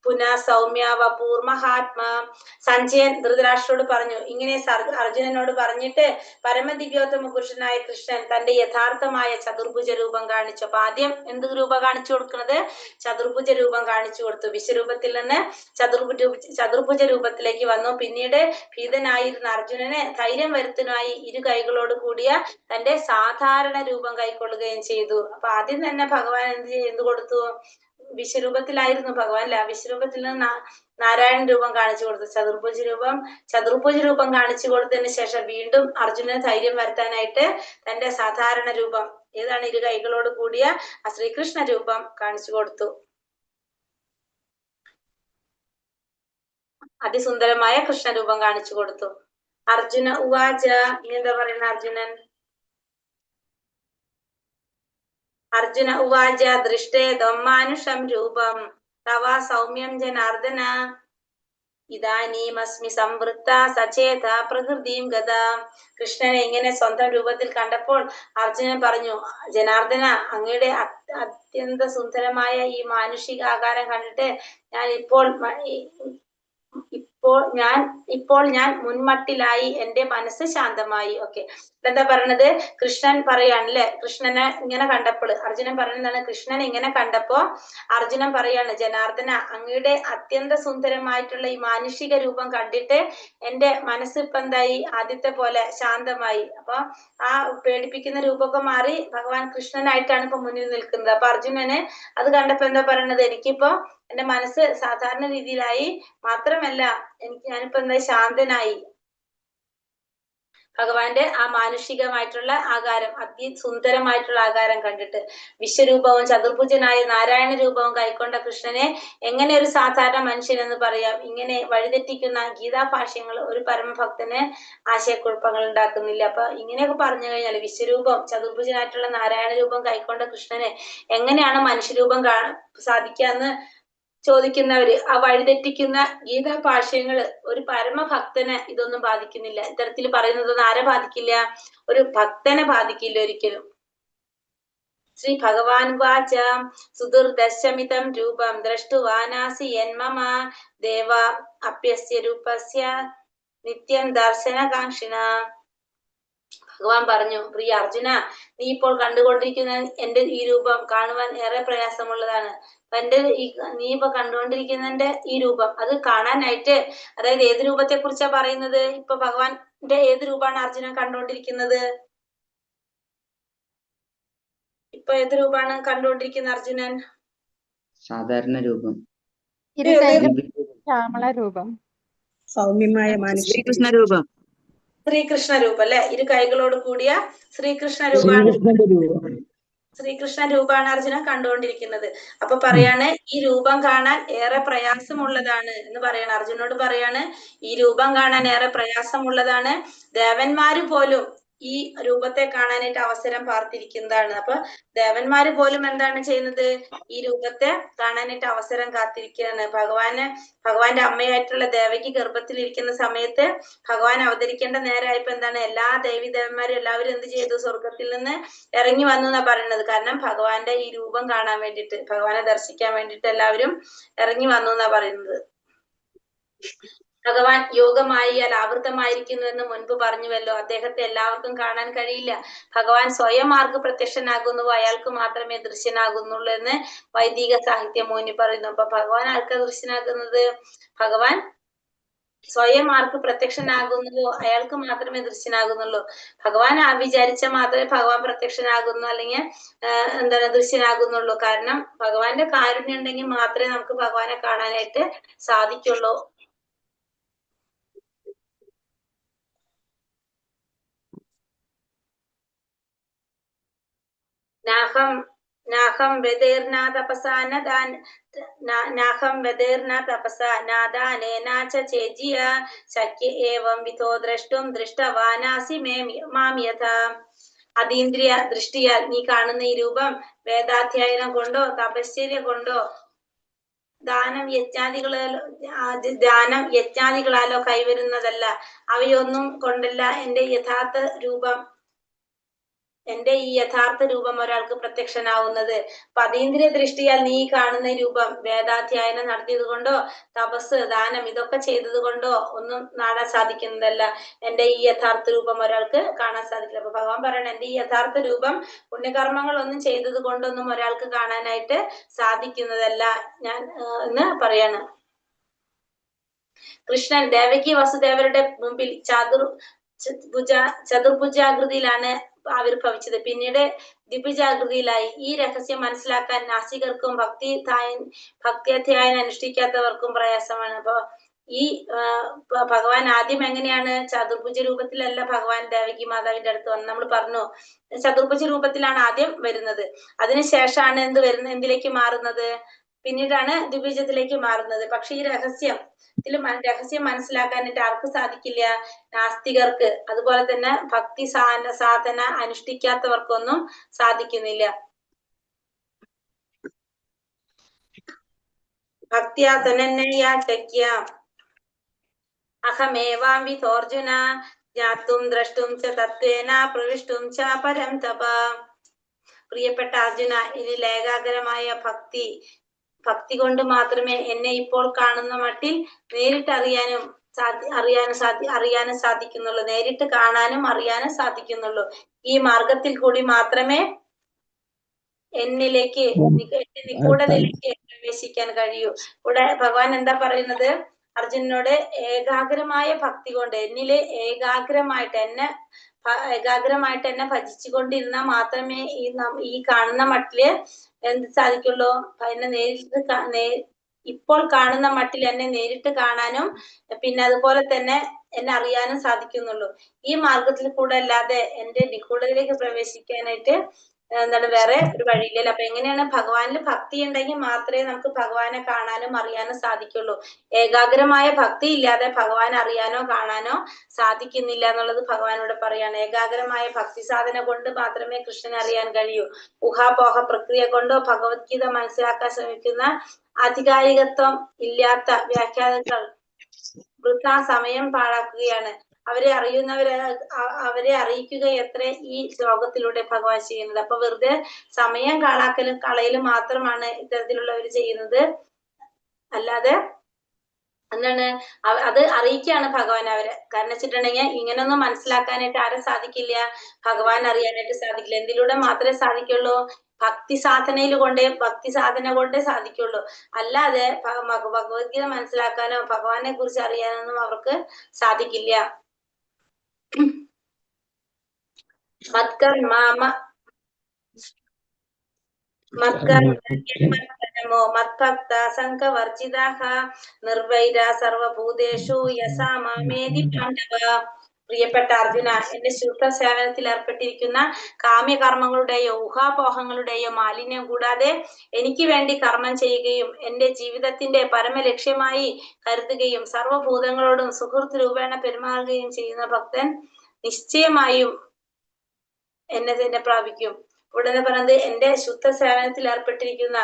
പുനഃ സൗമ്യ വപൂർ മഹാത്മാ. സഞ്ജയൻ ധൃതരാഷ്ട്രോട് പറഞ്ഞു. ഇങ്ങനെ അർജുനനോട് പറഞ്ഞിട്ട് പരമദിവ്യോത്തമ പുരുഷനായ കൃഷ്ണൻ തന്റെ യഥാർത്ഥമായ ചതുർഭുജ രൂപം കാണിച്ചു. അപ്പൊ ആദ്യം എന്ത് രൂപം കാണിച്ചു കൊടുക്കുന്നത്? ചതുർഭുജ രൂപം കാണിച്ചു കൊടുത്തു. വിശ്വരൂപത്തിൽ നിന്ന് ചതുർഭുജ രൂപത്തിലേക്ക് വന്നു. പിന്നീട് ഭീതനായിരുന്ന അർജുനന് ധൈര്യം വരുത്താനായി ഇരു കൈകളോട് കൂടിയ തന്റെ സാധാരണ രൂപം കൈക്കൊള്ളുകയും ചെയ്തു. അപ്പൊ ആദ്യം തന്നെ ഭഗവാൻ എന്ത് കൊടുത്തു? വിശ്വരൂപത്തിലായിരുന്നു ഭഗവാൻ അല്ലെ? വിശ്വരൂപത്തിൽ നിന്ന് നാരായണ രൂപം കാണിച്ചു കൊടുത്തു. ചതുർഭുജ രൂപം കാണിച്ചു കൊടുത്തതിന് ശേഷം വീണ്ടും അർജുനന് ധൈര്യം വരുത്താനായിട്ട് തന്റെ സാധാരണ രൂപം, ഏതാണ്? ഇരു കൈകളോട് കൂടിയ ആ ശ്രീകൃഷ്ണ രൂപം കാണിച്ചു കൊടുത്തു. അതിസുന്ദരമായ കൃഷ്ണരൂപം കാണിച്ചു കൊടുത്തു. അർജുന ഉവാച, എന്താ പറയുന്ന അർജുന ഉവാച ദൃഷ്ടേദം മാനുഷം രൂപം തവ സൗമ്യം ജനാർദ്ദന ഇദാനീമസ്മി സംവൃത്ത സചേത പ്രകൃതിം ഗത. കൃഷ്ണനെ ഇങ്ങനെ സ്വന്തം രൂപത്തിൽ കണ്ടപ്പോൾ അർജുനൻ പറഞ്ഞു, ജനാർദ്ദന, അങ്ങയുടെ അത്യന്ത സുന്ദരമായ ഈ മാനുഷിക ആകാരം കണ്ടിട്ട് ഇപ്പോൾ ഞാൻ മുൻമട്ടിലായി, എന്റെ മനസ്സ് ശാന്തമായി. ഓക്കെ, എന്താ പറയണത്? കൃഷ്ണൻ പറയാണല്ലേ, കൃഷ്ണനെ ഇങ്ങനെ കണ്ടപ്പോൾ അർജുനൻ പറയുന്നതാണ്, കൃഷ്ണനെ ഇങ്ങനെ കണ്ടപ്പോ അർജുനൻ പറയാണ്, ജനാർദ്ദന, അങ്ങയുടെ അത്യന്ത സുന്ദരമായിട്ടുള്ള ഈ മാനുഷിക രൂപം കണ്ടിട്ട് എന്റെ മനസ്സ് ഇപ്പൊ എന്തായി? ആദ്യത്തെ പോലെ ശാന്തമായി. അപ്പൊ ആ പേടിപ്പിക്കുന്ന രൂപമൊക്കെ മാറി ഭഗവാൻ കൃഷ്ണനായിട്ടാണ് ഇപ്പൊ മുന്നിൽ നിൽക്കുന്നത്. അപ്പൊ അർജുനന് അത് കണ്ടപ്പോ എന്താ പറയണത്? എനിക്കിപ്പോ എന്റെ മനസ്സ് സാധാരണ രീതിയിലായി, മാത്രമല്ല ഞാനിപ്പോ എന്താ ശാന്തനായി. ഭഗവാന്റെ ആ മാനുഷികമായിട്ടുള്ള ആകാരം, അതിസുന്ദരമായിട്ടുള്ള ആകാരം കണ്ടിട്ട് വിശ്വരൂപവും ചതുർഭുജനായ നാരായണ രൂപവും കൈക്കൊണ്ട കൃഷ്ണനെ എങ്ങനെ ഒരു സാധാരണ മനുഷ്യൻ എന്ന് പറയാം? ഇങ്ങനെ വഴിതെറ്റിക്കുന്ന ഗീതാഭാഷ്യങ്ങൾ ഒരു പരമഭക്തന് ആശയക്കുഴപ്പങ്ങൾ ഉണ്ടാക്കുന്നില്ല. അപ്പൊ ഇങ്ങനെയൊക്കെ പറഞ്ഞു കഴിഞ്ഞാൽ വിശ്വരൂപം ചതുർഭുജനായിട്ടുള്ള നാരായണ രൂപം കൈക്കൊണ്ട കൃഷ്ണന് എങ്ങനെയാണ് മനുഷ്യരൂപം സാധിക്കാന്ന് ചോദിക്കുന്നവര്, ആ വഴിതെറ്റിക്കുന്ന ഗീതാഭാഷ്യങ്ങള് ഒരു പരമഭക്തന് ഇതൊന്നും ബാധിക്കുന്നില്ല. ഇത്തരത്തിൽ പറയുന്നതൊന്നും ആരെ ബാധിക്കില്ല? ഒരു ഭക്തനെ ബാധിക്കില്ല ഒരിക്കലും. ശ്രീ ഭഗവാൻ വാച സുദുർദശമിതം രൂപം ദ്രഷ്ടുവാനാസി യന്മമ ദേവ അപ്യസ്യ രൂപസ്യ നിത്യം ദർശനകാംക്ഷിണ. ഭഗവാൻ പറഞ്ഞു, പ്രിയ അർജുന, നീ ഇപ്പോൾ കണ്ടുകൊണ്ടിരിക്കുന്ന എന്റെ ഈ രൂപം കാണുവാൻ ഏറെ പ്രയാസമുള്ളതാണ്. നീ ഇപ്പൊ കണ്ടുകൊണ്ടിരിക്കുന്നതിന്റെ ഈ രൂപം അത് കാണാനായിട്ട്, അതായത് ഏത് രൂപത്തെ കുറിച്ചാ പറയുന്നത്? ഇപ്പൊ ഭഗവാന്റെ ഏത് രൂപമാണ് അർജുനൻ കണ്ടുകൊണ്ടിരിക്കുന്നത്? ഇപ്പൊ ഏത് രൂപമാണ് കണ്ടുകൊണ്ടിരിക്കുന്നത് അർജുനൻ? സാധാരണ രൂപം, ശ്യാമള രൂപം, സൗമ്യമായ ശ്രീകൃഷ്ണ രൂപം, ശ്രീകൃഷ്ണ രൂപം അല്ലെ? ഇരു കൈകളോട് കൂടിയ ശ്രീകൃഷ്ണ രൂപമാണ്. ശ്രീകൃഷ്ണ രൂപമാണ് അർജുനൻ കണ്ടുകൊണ്ടിരിക്കുന്നത്. അപ്പൊ പറയാണ്, ഈ രൂപം കാണാൻ ഏറെ പ്രയാസമുള്ളതാണ് എന്ന് പറയാണ്. അർജുനോട് പറയാണ്, ഈ രൂപം കാണാൻ ഏറെ പ്രയാസമുള്ളതാണ്. ദേവന്മാര് പോലും ഈ രൂപത്തെ കാണാനായിട്ട് അവസരം പാർത്തിരിക്കുന്നതാണ്. അപ്പൊ ദേവന്മാര് പോലും എന്താണ് ചെയ്യുന്നത്? ഈ രൂപത്തെ കാണാനായിട്ട് അവസരം കാത്തിരിക്കുകയാണ്. ഭഗവാന്റെ അമ്മയായിട്ടുള്ള ദേവകി ഗർഭത്തിലിരിക്കുന്ന സമയത്ത് ഭഗവാൻ അവതരിക്കേണ്ട നേരമായപ്പോ എന്താണ്, എല്ലാ ദേവി ദേവന്മാരും എല്ലാവരും എന്ത് ചെയ്തു? സ്വർഗത്തിൽ നിന്ന് ഇറങ്ങി വന്നു എന്നാ പറയുന്നത്. കാരണം ഭഗവാന്റെ ഈ രൂപം കാണാൻ വേണ്ടിയിട്ട്, ഭഗവാനെ ദർശിക്കാൻ വേണ്ടിയിട്ട് എല്ലാവരും ഇറങ്ങി വന്നു എന്നാ പറയുന്നത്. ഭഗവാൻ യോഗമായാൽ ആവൃതമായിരിക്കുന്നു എന്ന് മുൻപ് പറഞ്ഞുവല്ലോ. അദ്ദേഹത്തെ എല്ലാവർക്കും കാണാൻ കഴിയില്ല. ഭഗവാൻ സ്വയം ആർക്ക് പ്രത്യക്ഷനാകുന്നുവോ അയാൾക്ക് മാത്രമേ ദൃശ്യനാകുന്നുള്ളൂ എന്ന് വൈദിക സാഹിത്യം മൂന്നി പറയുന്നു. അപ്പൊ ഭഗവാൻ ആർക്കാ ദൃശ്യനാകുന്നത്? ഭഗവാൻ സ്വയം ആർക്ക് പ്രത്യക്ഷനാകുന്നുവോ അയാൾക്ക് മാത്രമേ ദൃശ്യനാകുന്നുള്ളൂ. ഭഗവാൻ വിചാരിച്ച മാത്രമേ ഭഗവാൻ പ്രത്യക്ഷനാകുന്നു അല്ലെങ്കിൽ എന്താണ് ദൃശ്യനാകുന്നുള്ളൂ. കാരണം ഭഗവാന്റെ കാരുണ്യം ഉണ്ടെങ്കിൽ മാത്രമേ നമുക്ക് ഭഗവാനെ കാണാനായിട്ട് സാധിക്കുള്ളൂ. നാഹം വെതേർന തപസാ നാഹം വെതേർന തപസാ നാദാനേനാച ചേജിയ ശക്യ ഏവം വിധോ ദ്രഷ്ടും ദൃഷ്ടവാനാസി മാം യഥാ. അതീന്ദ്രിയ ദൃഷ്ടിയാൽ നീ കാണുന്ന ഈ രൂപം വേദാധ്യയനം കൊണ്ടോ തപശ്ചര്യ കൊണ്ടോ ദാനം യജ്ഞാദികളാലോ കൈവരുന്നതല്ല. അവയൊന്നും കൊണ്ടല്ല എന്റെ ഈ യഥാർത്ഥ രൂപം ഒരാൾക്ക് പ്രത്യക്ഷനാവുന്നത്. അപ്പൊ അതീന്ദ്രിയ ദൃഷ്ടിയാൽ നീ കാണുന്ന രൂപം വേദാധ്യയനം നടത്തിയത് കൊണ്ടോ തപസ് ദാനം ഇതൊക്കെ ചെയ്തത് കൊണ്ടോ ഒന്നും കാണാൻ സാധിക്കുന്നതല്ല. എന്റെ ഈ യഥാർത്ഥ രൂപം ഒരാൾക്ക് കാണാൻ സാധിക്കില്ല. അപ്പൊ ഭഗവാൻ പറയണം, എന്റെ ഈ യഥാർത്ഥ രൂപം പുണ്യകർമ്മങ്ങൾ ഒന്നും ചെയ്തത് കൊണ്ടൊന്നും ഒരാൾക്ക് കാണാനായിട്ട് സാധിക്കുന്നതല്ല ഞാൻ എന്ന് പറയാണ്. കൃഷ്ണൻ ദേവകി വസുദേവരുടെ മുമ്പിൽ ചതുർഭുജാകൃതിയിലാണ് ആവിർഭവിച്ചത്. പിന്നീട് ദ്വിഭുജാകൃതിയിലായി. ഈ രഹസ്യം മനസ്സിലാക്കാൻ നാസ്തികർക്കും ഭക്തിയധ്യായനം അനുഷ്ഠിക്കാത്തവർക്കും പ്രയാസമാണ്. അപ്പൊ ഈ ഭഗവാൻ ആദ്യം എങ്ങനെയാണ്? ചതുർഭുജ രൂപത്തിലല്ല ഭഗവാൻ ദേവകി മാതാവിന്റെ അടുത്ത് വന്ന് നമ്മൾ പറഞ്ഞു. ചതുർഭുജ രൂപത്തിലാണ് ആദ്യം വരുന്നത്. അതിനുശേഷമാണ് എന്തിലേക്ക് മാറുന്നത്? പിന്നീടാണ് ദ്വിഭുജത്തിലേക്ക് മാറുന്നത്. പക്ഷെ ഈ രഹസ്യം മനസ്സിലാക്കാനായിട്ട് ആർക്ക് സാധിക്കില്ല? നാസ്തികർക്ക്, അതുപോലെ തന്നെ ഭക്തി സാധന അനുഷ്ഠിക്കാത്തവർക്കൊന്നും സാധിക്കുന്നില്ല. ഭക്തിയാതനന്യ അഹമേവാം വിധോർജുന ജ്ഞാതും ദ്രഷ്ടും ച തത്വേന പ്രവിഷ്ടും ച പരം തപ. പ്രിയപ്പെട്ട അർജുന, ഇതിൽ ഏകാഗ്രമായ ഭക്തി കൊണ്ട് മാത്രമേ എന്നെ ഇപ്പോൾ കാണുന്ന മട്ടിൽ നേരിട്ട് അറിയാനും സാധിക്കുന്നുള്ളൂ. നേരിട്ട് കാണാനും അറിയാനും സാധിക്കുന്നുള്ളൂ. ഈ മാർഗത്തിൽ കൂടി മാത്രമേ എന്നിലേക്ക് നിഗൂഢതയിലേക്ക് പ്രവേശിക്കാൻ കഴിയൂ. ഇവിടെ ഭഗവാൻ എന്താ പറയുന്നത്? അർജുനനോട് ഏകാഗ്രമായ ഭക്തി കൊണ്ട് എന്നിലെ ഏകാഗ്രമായിട്ട് എന്നെ ഭജിച്ചുകൊണ്ടിരുന്നാൽ മാത്രമേ ഈ കാണുന്ന മട്ടില് എന്ത് സാധിക്കുള്ളൂ? എന്നെ നേരിട്ട് ഇപ്പോൾ കാണുന്ന മട്ടിൽ എന്നെ നേരിട്ട് കാണാനും പിന്നെ അതുപോലെ തന്നെ എന്നെ അറിയാനും സാധിക്കുന്നുള്ളൂ. ഈ മാർഗത്തിൽ കൂടെ അല്ലാതെ എന്റെ നിഗൂഢതയിലേക്ക് പ്രവേശിക്കാനായിട്ട് വേറെ ഒരു വഴിയില്ലല്ലോ. അപ്പൊ എങ്ങനെയാണ്? ഭഗവാനിൽ ഭക്തി ഉണ്ടെങ്കിൽ മാത്രമേ നമുക്ക് ഭഗവാനെ കാണാനും അറിയാനും സാധിക്കുള്ളൂ. ഏകാഗ്രമായ ഭക്തി ഇല്ലാതെ ഭഗവാനെ അറിയാനോ കാണാനോ സാധിക്കുന്നില്ല എന്നുള്ളത് ഭഗവാനോട് പറയാണ്. ഏകാഗ്രമായ ഭക്തി സാധന കൊണ്ട് മാത്രമേ കൃഷ്ണനെ അറിയാൻ കഴിയൂ. ഊഹാപോഹ പ്രക്രിയ കൊണ്ടോ ഭഗവത്ഗീത മനസ്സിലാക്കാൻ ശ്രമിക്കുന്ന ആധികാരികത്വം ഇല്ലാത്ത വ്യാഖ്യാതാക്കൾ വൃഥാ സമയം പാഴാക്കുകയാണ്. അവരെ അറിയിക്കുക എത്ര ഈ ശ്ലോകത്തിലൂടെ ഭഗവാൻ ചെയ്യുന്നത്. അപ്പൊ വെറുതെ സമയം കളയലും മാത്രമാണ് ഇത്തരത്തിലുള്ളവർ ചെയ്യുന്നത്. അല്ലാതെ എന്താണ്? അത് അറിയിക്കുകയാണ് ഭഗവാൻ അവരെ. കാരണം വെച്ചിട്ടുണ്ടെങ്കിൽ ഇങ്ങനൊന്നും മനസ്സിലാക്കാനായിട്ട് ആരും സാധിക്കില്ല, ഭഗവാൻ അറിയാനായിട്ട് സാധിക്കില്ല. എന്തിലൂടെ മാത്രമേ സാധിക്കുള്ളൂ? ഭക്തി സാധന കൊണ്ടേ സാധിക്കുള്ളൂ. അല്ലാതെ ഭഗവത്ഗീത മനസ്സിലാക്കാനോ ഭഗവാനെ കുറിച്ച് അറിയാനൊന്നും അവർക്ക് സാധിക്കില്ല. മത്ഭക്ത സംഘവർജിതാഃ നിർവൈര സർവഭൂതേഷു യസാ മാമേതി പാണ്ഡവ. പ്രിയപ്പെട്ട അർജുന, എന്റെ ശുദ്ധ സേവനത്തിൽ ഏർപ്പെട്ടിരിക്കുന്ന കാമ്യകർമ്മങ്ങളുടെയോ ഊഹാപോഹങ്ങളുടെയോ മാലിന്യം കൂടാതെ എനിക്ക് വേണ്ടി കർമ്മം ചെയ്യുകയും എന്റെ ജീവിതത്തിന്റെ പരമലക്ഷ്യമായി കരുതുകയും സർവഭൂതങ്ങളോടും സുഹൃത്ത് രൂപേണ പെരുമാറുകയും ചെയ്യുന്ന ഭക്തൻ നിശ്ചയമായും എന്നെ പ്രാപിക്കും. ഉടനെ പറഞ്ഞത് എന്റെ ശുദ്ധ സേവനത്തിൽ ഏർപ്പെട്ടിരിക്കുന്ന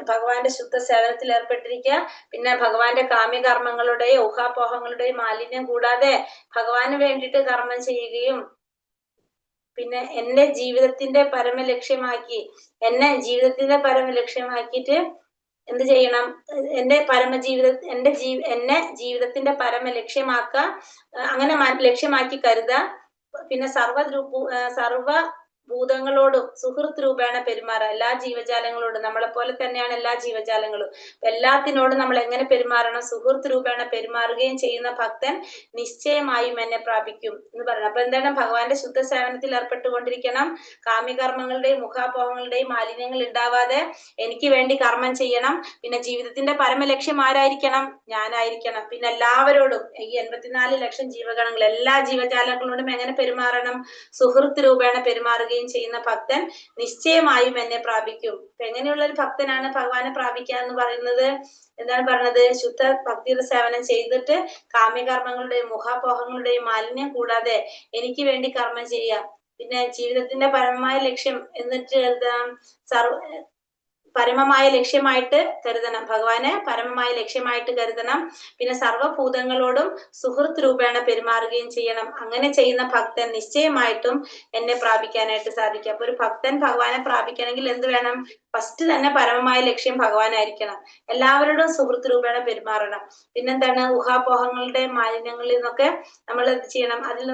ഭഗവാന്റെ ശുദ്ധ സേവനത്തിൽ ഏർപ്പെട്ടിരിക്കുക, പിന്നെ ഭഗവാന്റെ കാമ്യകർമ്മങ്ങളുടെയും ഊഹാപോഹങ്ങളുടെയും മാലിന്യം കൂടാതെ ഭഗവാന് വേണ്ടിയിട്ട് കർമ്മം ചെയ്യുകയും പിന്നെ എന്നെ ജീവിതത്തിന്റെ പരമലക്ഷ്യമാക്കിയിട്ട് എന്ത് ചെയ്യണം? എന്നെ ജീവിതത്തിന്റെ പരമലക്ഷ്യമാക്കുക, അങ്ങനെ ലക്ഷ്യമാക്കി കരുതുക. പിന്നെ സർവഭൂതങ്ങളോടും സുഹൃത്ത് രൂപേണ പെരുമാറുക. എല്ലാ ജീവജാലങ്ങളോടും, നമ്മളെ പോലെ തന്നെയാണ് എല്ലാ ജീവജാലങ്ങളും. എല്ലാത്തിനോടും നമ്മൾ എങ്ങനെ പെരുമാറണം? സുഹൃത്ത് രൂപേണ പെരുമാറുകയും ചെയ്യുന്ന ഭക്തൻ നിശ്ചയമായും എന്നെ പ്രാപിക്കും എന്ന് പറയണം. അപ്പൊ എന്താണ്? ഭഗവാന്റെ ശുദ്ധ സേവനത്തിൽ ഏർപ്പെട്ടുകൊണ്ടിരിക്കണം. കാമ്യകർമ്മങ്ങളുടെയും മുഖാപോഹങ്ങളുടെയും മാലിന്യങ്ങൾ ഉണ്ടാവാതെ എനിക്ക് വേണ്ടി കർമ്മം ചെയ്യണം. പിന്നെ ജീവിതത്തിന്റെ പരമലക്ഷ്യം ആരായിരിക്കണം? ഞാനായിരിക്കണം. പിന്നെ എല്ലാവരോടും, ഈ 84 ലക്ഷം ജീവഗണങ്ങൾ, എല്ലാ ജീവജാലങ്ങളോടും എങ്ങനെ പെരുമാറണം? സുഹൃത്ത് രൂപേണ പെരുമാറുകയും പെരുമാറുകയും ചെയ്യുന്ന ഭക്തൻ നിശ്ചയമായും എന്നെ പ്രാപിക്കും. എങ്ങനെയുള്ള ഒരു ഭക്തനാണ് ഭഗവാനെ പ്രാപിക്കുക എന്ന് പറയുന്നത്? എന്താണ് പറഞ്ഞത്? ശുദ്ധ ഭക്തിയുടെ സേവനം ചെയ്തിട്ട് കാമ്യകർമ്മങ്ങളുടെയും മുഖാപോഹങ്ങളുടെയും മാലിന്യം കൂടാതെ എനിക്ക് വേണ്ടി കർമ്മം ചെയ്യാം. പിന്നെ ജീവിതത്തിന്റെ പരമമായ ലക്ഷ്യം എന്നിട്ട് എഴുതാം, പരമമായ ലക്ഷ്യമായിട്ട് കരുതണം, ഭഗവാനെ പരമമായ ലക്ഷ്യമായിട്ട് കരുതണം. പിന്നെ സർവ്വഭൂതങ്ങളോടും സുഹൃത്ത് രൂപേണ പെരുമാറുകയും ചെയ്യണം. അങ്ങനെ ചെയ്യുന്ന ഭക്തൻ നിശ്ചയമായിട്ടും എന്നെ പ്രാപിക്കാനായിട്ട് സാധിക്കും. അപ്പൊ ഒരു ഭക്തൻ ഭഗവാനെ പ്രാപിക്കണമെങ്കിൽ എന്ത് വേണം? ഫസ്റ്റ് തന്നെ പരമമായ ലക്ഷ്യം ഭഗവാനായിരിക്കണം. എല്ലാവരോടും സുഹൃത്ത് രൂപേണ പെരുമാറണം. പിന്നെന്താണ്? ഊഹാപോഹങ്ങളുടെ മാലിന്യങ്ങളിൽ നിന്നൊക്കെ നമ്മൾ എന്ത് ചെയ്യണം? അതിൽ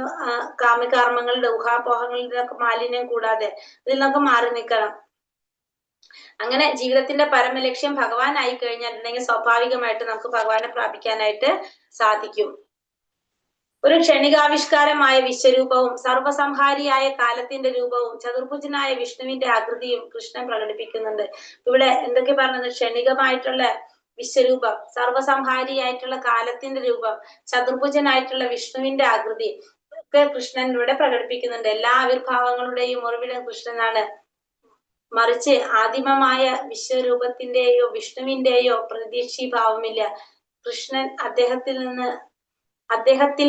കാമ്യകർമ്മങ്ങളുടെ ഊഹാപോഹങ്ങളിൽ നിന്നൊക്കെ മാലിന്യം കൂടാതെ ഇതിൽ നിന്നൊക്കെ മാറി നിൽക്കണം. അങ്ങനെ ജീവിതത്തിന്റെ പരമലക്ഷ്യം ഭഗവാനായി കഴിഞ്ഞിട്ടുണ്ടെങ്കിൽ സ്വാഭാവികമായിട്ട് നമുക്ക് ഭഗവാനെ പ്രാപിക്കാനായിട്ട് സാധിക്കും. ഒരു ക്ഷണികാവിഷ്കാരമായ വിശ്വരൂപവും സർവസംഹാരിയായ കാലത്തിന്റെ രൂപവും ചതുർഭുജനായ വിഷ്ണുവിന്റെ ആകൃതിയും കൃഷ്ണൻ പ്രകടിപ്പിക്കുന്നുണ്ട്. ഇവിടെ എന്തൊക്കെ പറഞ്ഞത്? ക്ഷണികമായിട്ടുള്ള വിശ്വരൂപം, സർവസംഹാരിയായിട്ടുള്ള കാലത്തിന്റെ രൂപം, ചതുർഭുജനായിട്ടുള്ള വിഷ്ണുവിന്റെ ആകൃതി ഒക്കെ കൃഷ്ണൻ ഇവിടെ പ്രകടിപ്പിക്കുന്നുണ്ട്. എല്ലാ ആവിർഭാവങ്ങളുടെയും ഉറവിടം കൃഷ്ണനാണ്. മറിച്ച് ആദിമമായ വിശ്വരൂപത്തിന്റെയോ വിഷ്ണുവിന്റെയോ പ്രതീക്ഷീഭാവമില്ല. കൃഷ്ണൻ അദ്ദേഹത്തിൽ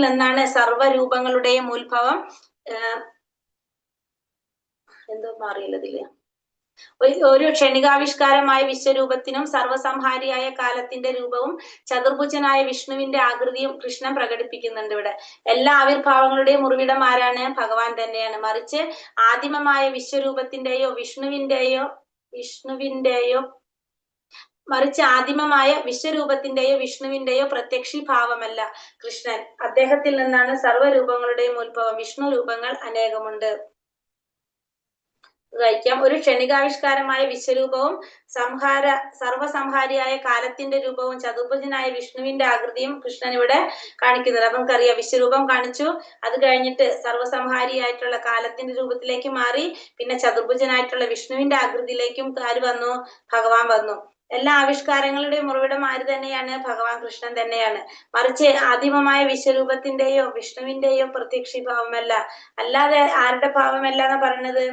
നിന്നാണ് സർവ്വരൂപങ്ങളുടെയും ഉത്ഭവം. എന്തോ മാറിയില്ലതില്ല. ഒരു ക്ഷണികാവിഷ്കാരമായ വിശ്വരൂപത്തിനും സർവസംഹാരിയായ കാലത്തിന്റെ രൂപവും ചതുർഭുജനായ വിഷ്ണുവിന്റെ ആകൃതിയും കൃഷ്ണൻ പ്രകടിപ്പിക്കുന്നുണ്ട് ഇവിടെ. എല്ലാ ആവിർഭാവങ്ങളുടെയും ഉറവിടം ആരാണ്? ഭഗവാൻ തന്നെയാണ്. മറിച്ച് ആദിമമായ വിശ്വരൂപത്തിന്റെയോ വിഷ്ണുവിന്റെയോ പ്രത്യക്ഷീഭാവമല്ല കൃഷ്ണൻ. അദ്ദേഹത്തിൽ നിന്നാണ് സർവ്വരൂപങ്ങളുടെയും ഉത്ഭവം. വിഷ്ണു രൂപങ്ങൾ അനേകമുണ്ട്. വായിക്കാം. ഒരു ക്ഷണികാവിഷ്കാരമായ വിശ്വരൂപവും സർവസംഹാരിയായ കാലത്തിന്റെ രൂപവും ചതുർഭുജനായ വിഷ്ണുവിന്റെ ആകൃതിയും കൃഷ്ണൻ ഇവിടെ കാണിക്കുന്നത്. അപ്പൊ നമുക്കറിയാം, വിശ്വരൂപം കാണിച്ചു, അത് കഴിഞ്ഞിട്ട് സർവസംഹാരിയായിട്ടുള്ള കാലത്തിന്റെ രൂപത്തിലേക്ക് മാറി, പിന്നെ ചതുർഭുജനായിട്ടുള്ള വിഷ്ണുവിന്റെ ആകൃതിയിലേക്കും ആര് വന്നു? ഭഗവാൻ വന്നു. എല്ലാ ആവിഷ്കാരങ്ങളുടെയും ഉറവിടം ആര് തന്നെയാണ്? ഭഗവാൻ കൃഷ്ണൻ തന്നെയാണ്. മറിച്ച് ആദിമമായ വിശ്വരൂപത്തിന്റെയോ വിഷ്ണുവിന്റെയോ പ്രത്യക്ഷീഭാവമല്ല. അല്ലാതെ ആരുടെ ഭാവമല്ല എന്നാ പറയുന്നത്?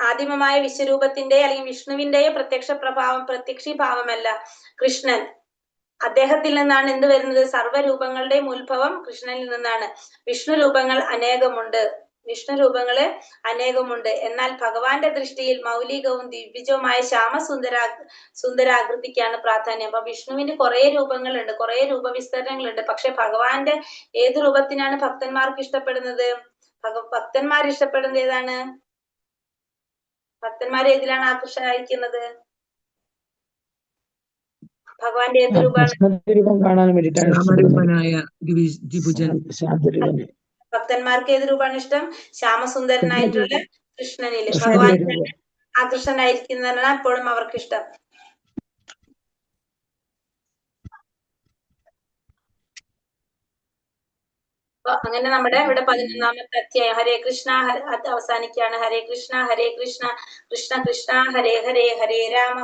ആദിമമായ വിശ്വരൂപത്തിന്റെ അല്ലെങ്കിൽ വിഷ്ണുവിന്റെയോ പ്രത്യക്ഷീഭാവമല്ല കൃഷ്ണൻ. അദ്ദേഹത്തിൽ നിന്നാണ് എന്ത് വരുന്നത്? സർവ്വരൂപങ്ങളുടെയും ഉത്ഭവം കൃഷ്ണനിൽ നിന്നാണ്. വിഷ്ണു രൂപങ്ങള് അനേകമുണ്ട്. എന്നാൽ ഭഗവാന്റെ ദൃഷ്ടിയിൽ മൗലികവും ദിവ്യജവുമായ സുന്ദരാകൃതിക്കാണ് പ്രാധാന്യം. അപ്പൊ വിഷ്ണുവിന് കുറെ രൂപങ്ങളുണ്ട്, കുറെ രൂപവിസ്തരണങ്ങളുണ്ട്. പക്ഷെ ഭഗവാന്റെ ഏത് രൂപത്തിനാണ് ഭക്തന്മാർക്ക് ഇഷ്ടപ്പെടുന്നത്? ഭക്തന്മാർ ഇഷ്ടപ്പെടുന്നത് ഏതാണ്? ഭക്തന്മാർ ഏതിലാണ് ആകർഷകരായിരിക്കുന്നത്? ഭഗവാന്റെ ഏത് രൂപം കാണാൻ വേണ്ടിയിട്ടാണ് ഭക്തന്മാർക്ക് ഏത് രൂപമാണ് ഇഷ്ടം? ശ്യാമസുന്ദരനായിട്ടുള്ള കൃഷ്ണനില് ഭഗവാൻ ആകർഷകനായിരിക്കുന്നതാണ് എപ്പോഴും അവർക്ക് ഇഷ്ടം. അപ്പൊ അങ്ങനെ നമ്മുടെ ഇവിടെ 11-ാമത്തെ അധ്യായം ഹരേ കൃഷ്ണ അവസാനിക്കുകയാണ്. ഹരേ കൃഷ്ണ കൃഷ്ണ കൃഷ്ണ ഹരേ ഹരേ, ഹരേ രാമ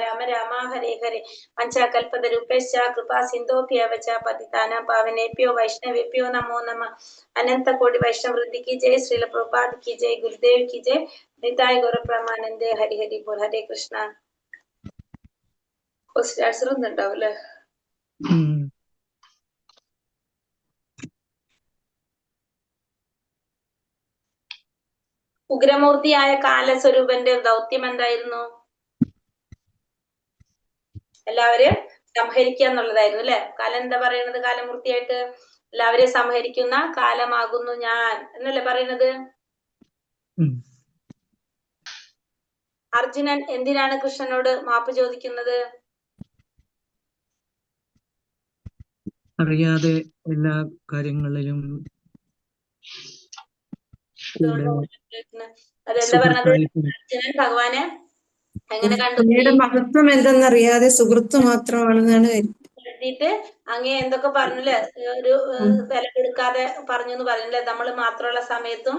രാമ രാമ ഹരേ ഹരേ. പഞ്ചകൽപതരൂപേശ്ച കൃപാ സിന്ധോഭ്യവച പതിതാനാം പാവനേഭ്യോ വൈഷ്ണവേഭ്യോ നമോ നമഃ. അനന്ത കോടി വൈഷ്ണവൃന്ദി കി ജയ്. ശ്രീല പ്രഭുപാദ് കി ജയ്. ഗുരുദേവ് കി ജയ്. നിതായ് ഗൗരപ്രമാനന്ദേ. ഹരി ഹരി ബോൾ. ഹരേ കൃഷ്ണ. ക്വസ്റ്റ്യൻ ആൻസർ ഒന്നും ഉണ്ടാവും അല്ലേ? ഉഗ്രമൂർത്തിയായ കാലസ്വരൂപന്റെ ദൗത്യം എന്തായിരുന്നു? എല്ലാവരെയും സംഹരിക്കുക എന്നുള്ളതായിരുന്നു അല്ലെ? കാലം എന്താ പറയുന്നത്? കാലമൂർത്തിയായിട്ട് എല്ലാവരെയും സംഹരിക്കുന്ന കാലമാകുന്നു ഞാൻ എന്നല്ലേ പറയുന്നത്? അർജുനൻ എന്തിനാണ് കൃഷ്ണനോട് മാപ്പ് ചോദിക്കുന്നത്? അറിയാതെ എല്ലാ കാര്യങ്ങളിലും അതെന്താ പറഞ്ഞത്? അർജുനൻ ഭഗവാനെ എങ്ങനെ കണ്ടു? മഹത്വം എന്തെന്നറിയാതെ സുഹൃത്ത് മാത്രമാണെന്നാണ് കരുതിയിട്ട് അങ്ങേ എന്തൊക്കെ പറഞ്ഞല്ലേ? ഒരു വില കൊടുക്കാതെ പറഞ്ഞു എന്ന് പറഞ്ഞില്ലേ? നമ്മൾ മാത്രമുള്ള സമയത്തും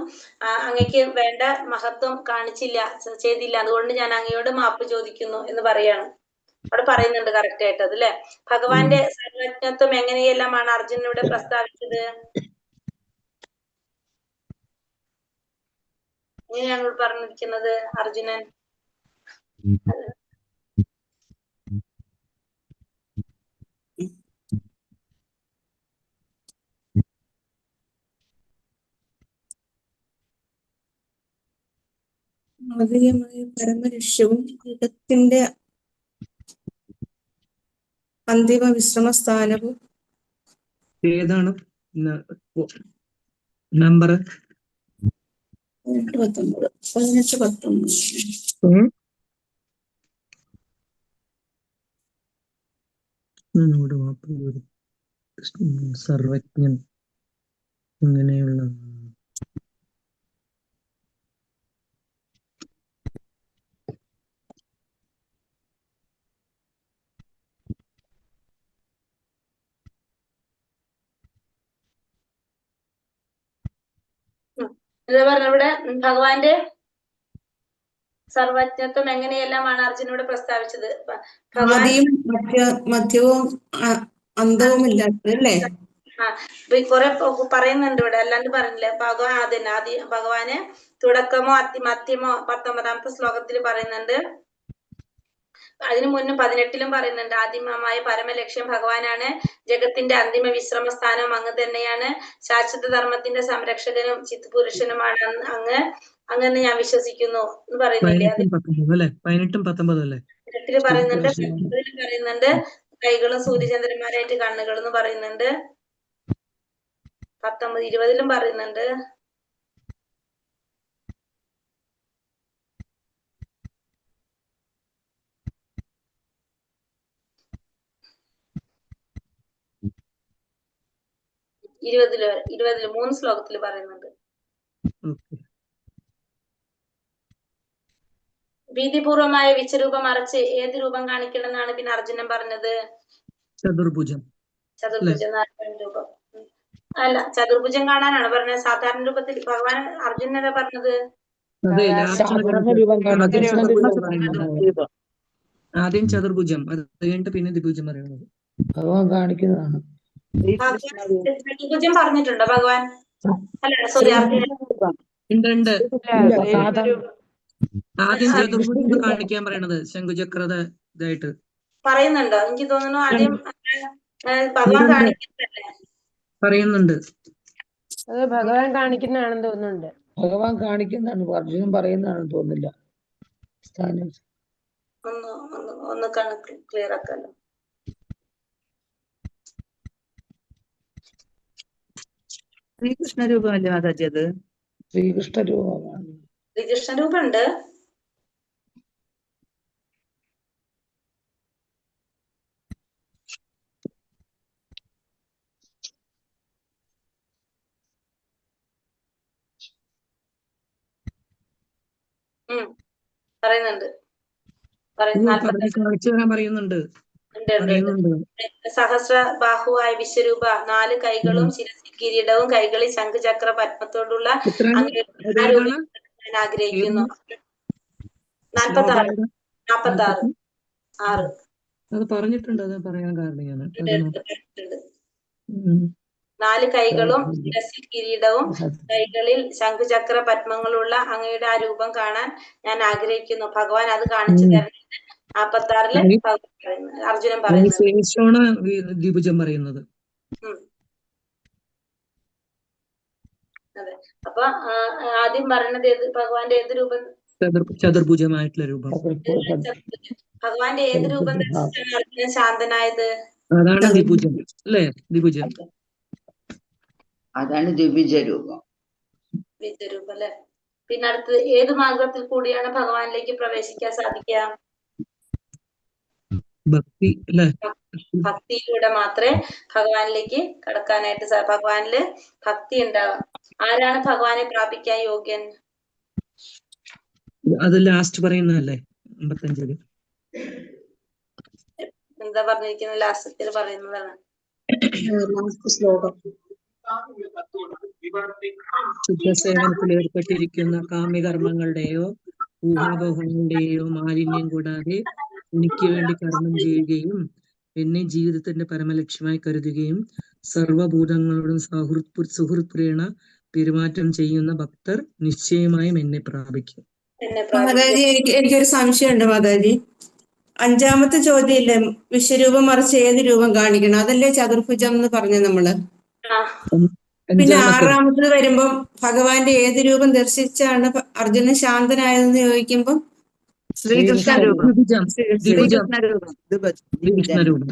അങ്ങക്ക് വേണ്ട മഹത്വം കാണിച്ചില്ല, ചെയ്തില്ല. അതുകൊണ്ട് ഞാൻ അങ്ങയോട് മാപ്പ് ചോദിക്കുന്നു എന്ന് പറയാണ്. അവിടെ പറയുന്നുണ്ട് കറക്റ്റ് ആയിട്ട് അത് അല്ലെ. ഭഗവാന്റെ സർവജ്ഞത്വം എങ്ങനെയെല്ലാമാണ് അർജുനനോട് പ്രസ്താവിച്ചത്? എങ്ങനെയാണ് ഇവിടെ പറഞ്ഞിരിക്കുന്നത് അർജുനൻ? ആദ്യമായ പരമലക്ഷ്യവും യുഗത്തിന്റെ അന്തിമ വിശ്രമസ്ഥാനവും. ഏതാണ് നമ്പർ? 18-19. സർവജ്ഞൻ അങ്ങനെയുള്ള എന്താ പറഞ്ഞ ഇവിടെ ഭഗവാന്റെ സർവജ്ഞത്വം എങ്ങനെയെല്ലാമാണ് അർജുനോട് പ്രസ്താവിച്ചത്? ആദിയും മധ്യവും അന്തവുമില്ലാത്തത് അല്ലേ? കുറെ പറയുന്നുണ്ട് ഇവിടെ, അല്ലാണ്ട് പറഞ്ഞില്ല. ഭഗവാന് തുടക്കമോ മധ്യമോ 19ാമത്തെ ശ്ലോകത്തിൽ പറയുന്നുണ്ട്. അതിനു മുന്നും 18ലും പറയുന്നുണ്ട്. ആദിമമായ പരമലക്ഷ്യം ഭഗവാനാണ്, ജഗത്തിന്റെ അന്തിമ വിശ്രമ സ്ഥാനം അങ്ങ് തന്നെയാണ്, ശാശ്വത ധർമ്മത്തിന്റെ സംരക്ഷകനും ചിത്പുരുഷനുമാണ് അങ്ങനെ ഞാൻ വിശ്വസിക്കുന്നു എന്ന് പറയുന്നില്ലേ? 18ല് പറയുന്നുണ്ട്, 19ല് പറയുന്നുണ്ട് കൈകളും സൂര്യചന്ദ്രന്മാരായിട്ട് കണ്ണുകൾ എന്ന് പറയുന്നുണ്ട്. 19-20ലും പറയുന്നുണ്ട്. ഇരുപതില് 3 ശ്ലോകത്തിൽ പറയുന്നുണ്ട്. ഭീതിപൂർവമായ വിശ്വരൂപം മറച്ച് ഏത് രൂപം കാണിക്കണം എന്നാണ് പിന്നെ അർജുനൻ പറഞ്ഞത്? ചതുർഭുജം. രൂപം അല്ല, ചതുർഭുജം കാണാനാണ് പറഞ്ഞത്. സാധാരണ രൂപത്തിൽ ഭഗവാൻ അർജുനനെ പറഞ്ഞത് ആദ്യം ചതുർഭുജം, അത് കഴിഞ്ഞിട്ട് പിന്നെ ദ്വിഭുജം പറയുന്നത് ഭഗവാൻ കാണിക്കുന്നതാണ്. ചതുർഭുജം പറഞ്ഞിട്ടുണ്ടോ ഭഗവാൻ? അല്ല സോറി, അർജുനൻ ഉണ്ട്. ആദ്യം ചതുർഭുജം കാണിക്കാൻ പറയണത് ശംഖുചക്രത ഇതായിട്ട് പറയുന്നുണ്ടോ? എനിക്ക് തോന്നുന്നു ആദ്യം ഭഗവാൻ കാണിക്കുന്നതല്ലേ പറയുന്നുണ്ട്. അത് ഭഗവാൻ കാണിക്കുന്നതാണെന്ന് തോന്നുന്നുണ്ട്. ഭഗവാൻ കാണിക്കുന്നതാണ്, അർജുനൻ പറയുന്നതാണെന്ന് തോന്നുന്നില്ല. ഒന്ന് ക്ലിയർ ആക്കാലോ. ശ്രീകൃഷ്ണ രൂപമല്ലേ മാതാജി അത്? ശ്രീകൃഷ്ണ രൂപമാണ്. ശ്രീകൃഷ്ണ രൂപമുണ്ട്. പറയുന്നുണ്ട്. പറയുന്നുണ്ട്. സഹസ്ര ബാഹുവായ വിശ്വരൂപ, 4 കൈകളും ശിരസിൽ കിരീടവും കൈകളിൽ ശംഖുചക്ര പത്മത്തോടുള്ള ഞാൻ ആഗ്രഹിക്കുന്നു. 46 അത് പറഞ്ഞിട്ടുണ്ട്. അത് പറയാൻ കാരണം ഞാൻ 4 കൈകളും ശിരസിൽ കിരീടവും കൈകളിൽ ശംഖുചക്ര പത്മങ്ങളുള്ള അങ്ങയുടെ ആ രൂപം കാണാൻ ഞാൻ ആഗ്രഹിക്കുന്നു. ഭഗവാൻ അത് കാണിച്ചു തരുന്നത് 46-ല് അർജുനൻ പറയുന്നത്. ദ്വിഭുജം പറയുന്നത്. അതെ. അപ്പൊ ആദ്യം പറയണത് ഭഗവാന്റെ ഏത് രൂപം? ചതുർഭുജമായിട്ടുള്ള രൂപം. ഭഗവാന്റെ ഏത് രൂപം ധരിച്ചിട്ടാണ് അർജുനൻ ശാന്തനായത്? അതാണ് ദ്വിഭുജം അല്ലേ? ദ്വിഭുജം, അതാണ് ദ്വിഭുജ രൂപം. ദ്വിജരൂപം അല്ലെ. പിന്നെ അടുത്തത് ഏത് മാർഗത്തിൽ കൂടിയാണ് ഭഗവാനിലേക്ക് പ്രവേശിക്കാൻ സാധിക്കുക? ഭക്തി അല്ലെ? ഭക്തിയിലൂടെ മാത്രമേ ഭഗവാനിലേക്ക് കടക്കാനായിട്ട് ഭഗവാനില് ഭക്തി ഉണ്ടാവാം. ആരാണ് ഭഗവാനെ പ്രാപിക്കാൻ യോഗ്യൻ? അത് ലാസ്റ്റ് പറയുന്നതല്ലേ 55-ല്? എന്താ പറഞ്ഞിരിക്കുന്നത്? ലാസ്റ്റത്തിൽ പറയുന്നതാണ്. ശുദ്ധസേവനത്തിൽ ഏർപ്പെട്ടിരിക്കുന്ന കാമ്യകർമ്മങ്ങളുടെയോ ഊഹാപോഹങ്ങളുടെയോ മാലിന്യം കൂടാതെ എനിക്ക് വേണ്ടി കർമ്മം ചെയ്യുകയും എന്നെ ജീവിതത്തിന്റെ പരമലക്ഷ്യമായി കരുതുകയും സർവഭൂതങ്ങളോടും സുഹൃത്പ്രേണ പെരുമാറ്റം ചെയ്യുന്ന ഭക്തർ നിശ്ചയമായും എന്നെ പ്രാപിക്കും. മാതാജി, എനിക്കൊരു സംശയമുണ്ട് മാതാജി. 5ാമത്തെ ചോദ്യമില്ലേ, വിശ്വരൂപം മറിച്ച് ഏത് രൂപം കാണിക്കണം, അതല്ലേ ചതുർഭുജം എന്ന് പറഞ്ഞു നമ്മള്. പിന്നെ 6ാമത്തത് വരുമ്പം ഭഗവാന്റെ ഏത് രൂപം ദർശിച്ചാണ് അർജുനൻ ശാന്തനായതെന്ന് ചോദിക്കുമ്പം ശ്രീകൃഷ്ണ രൂപം. ദ്വിഭുജം. ശ്രീകൃഷ്ണ രൂപം. കൃഷ്ണരൂപം.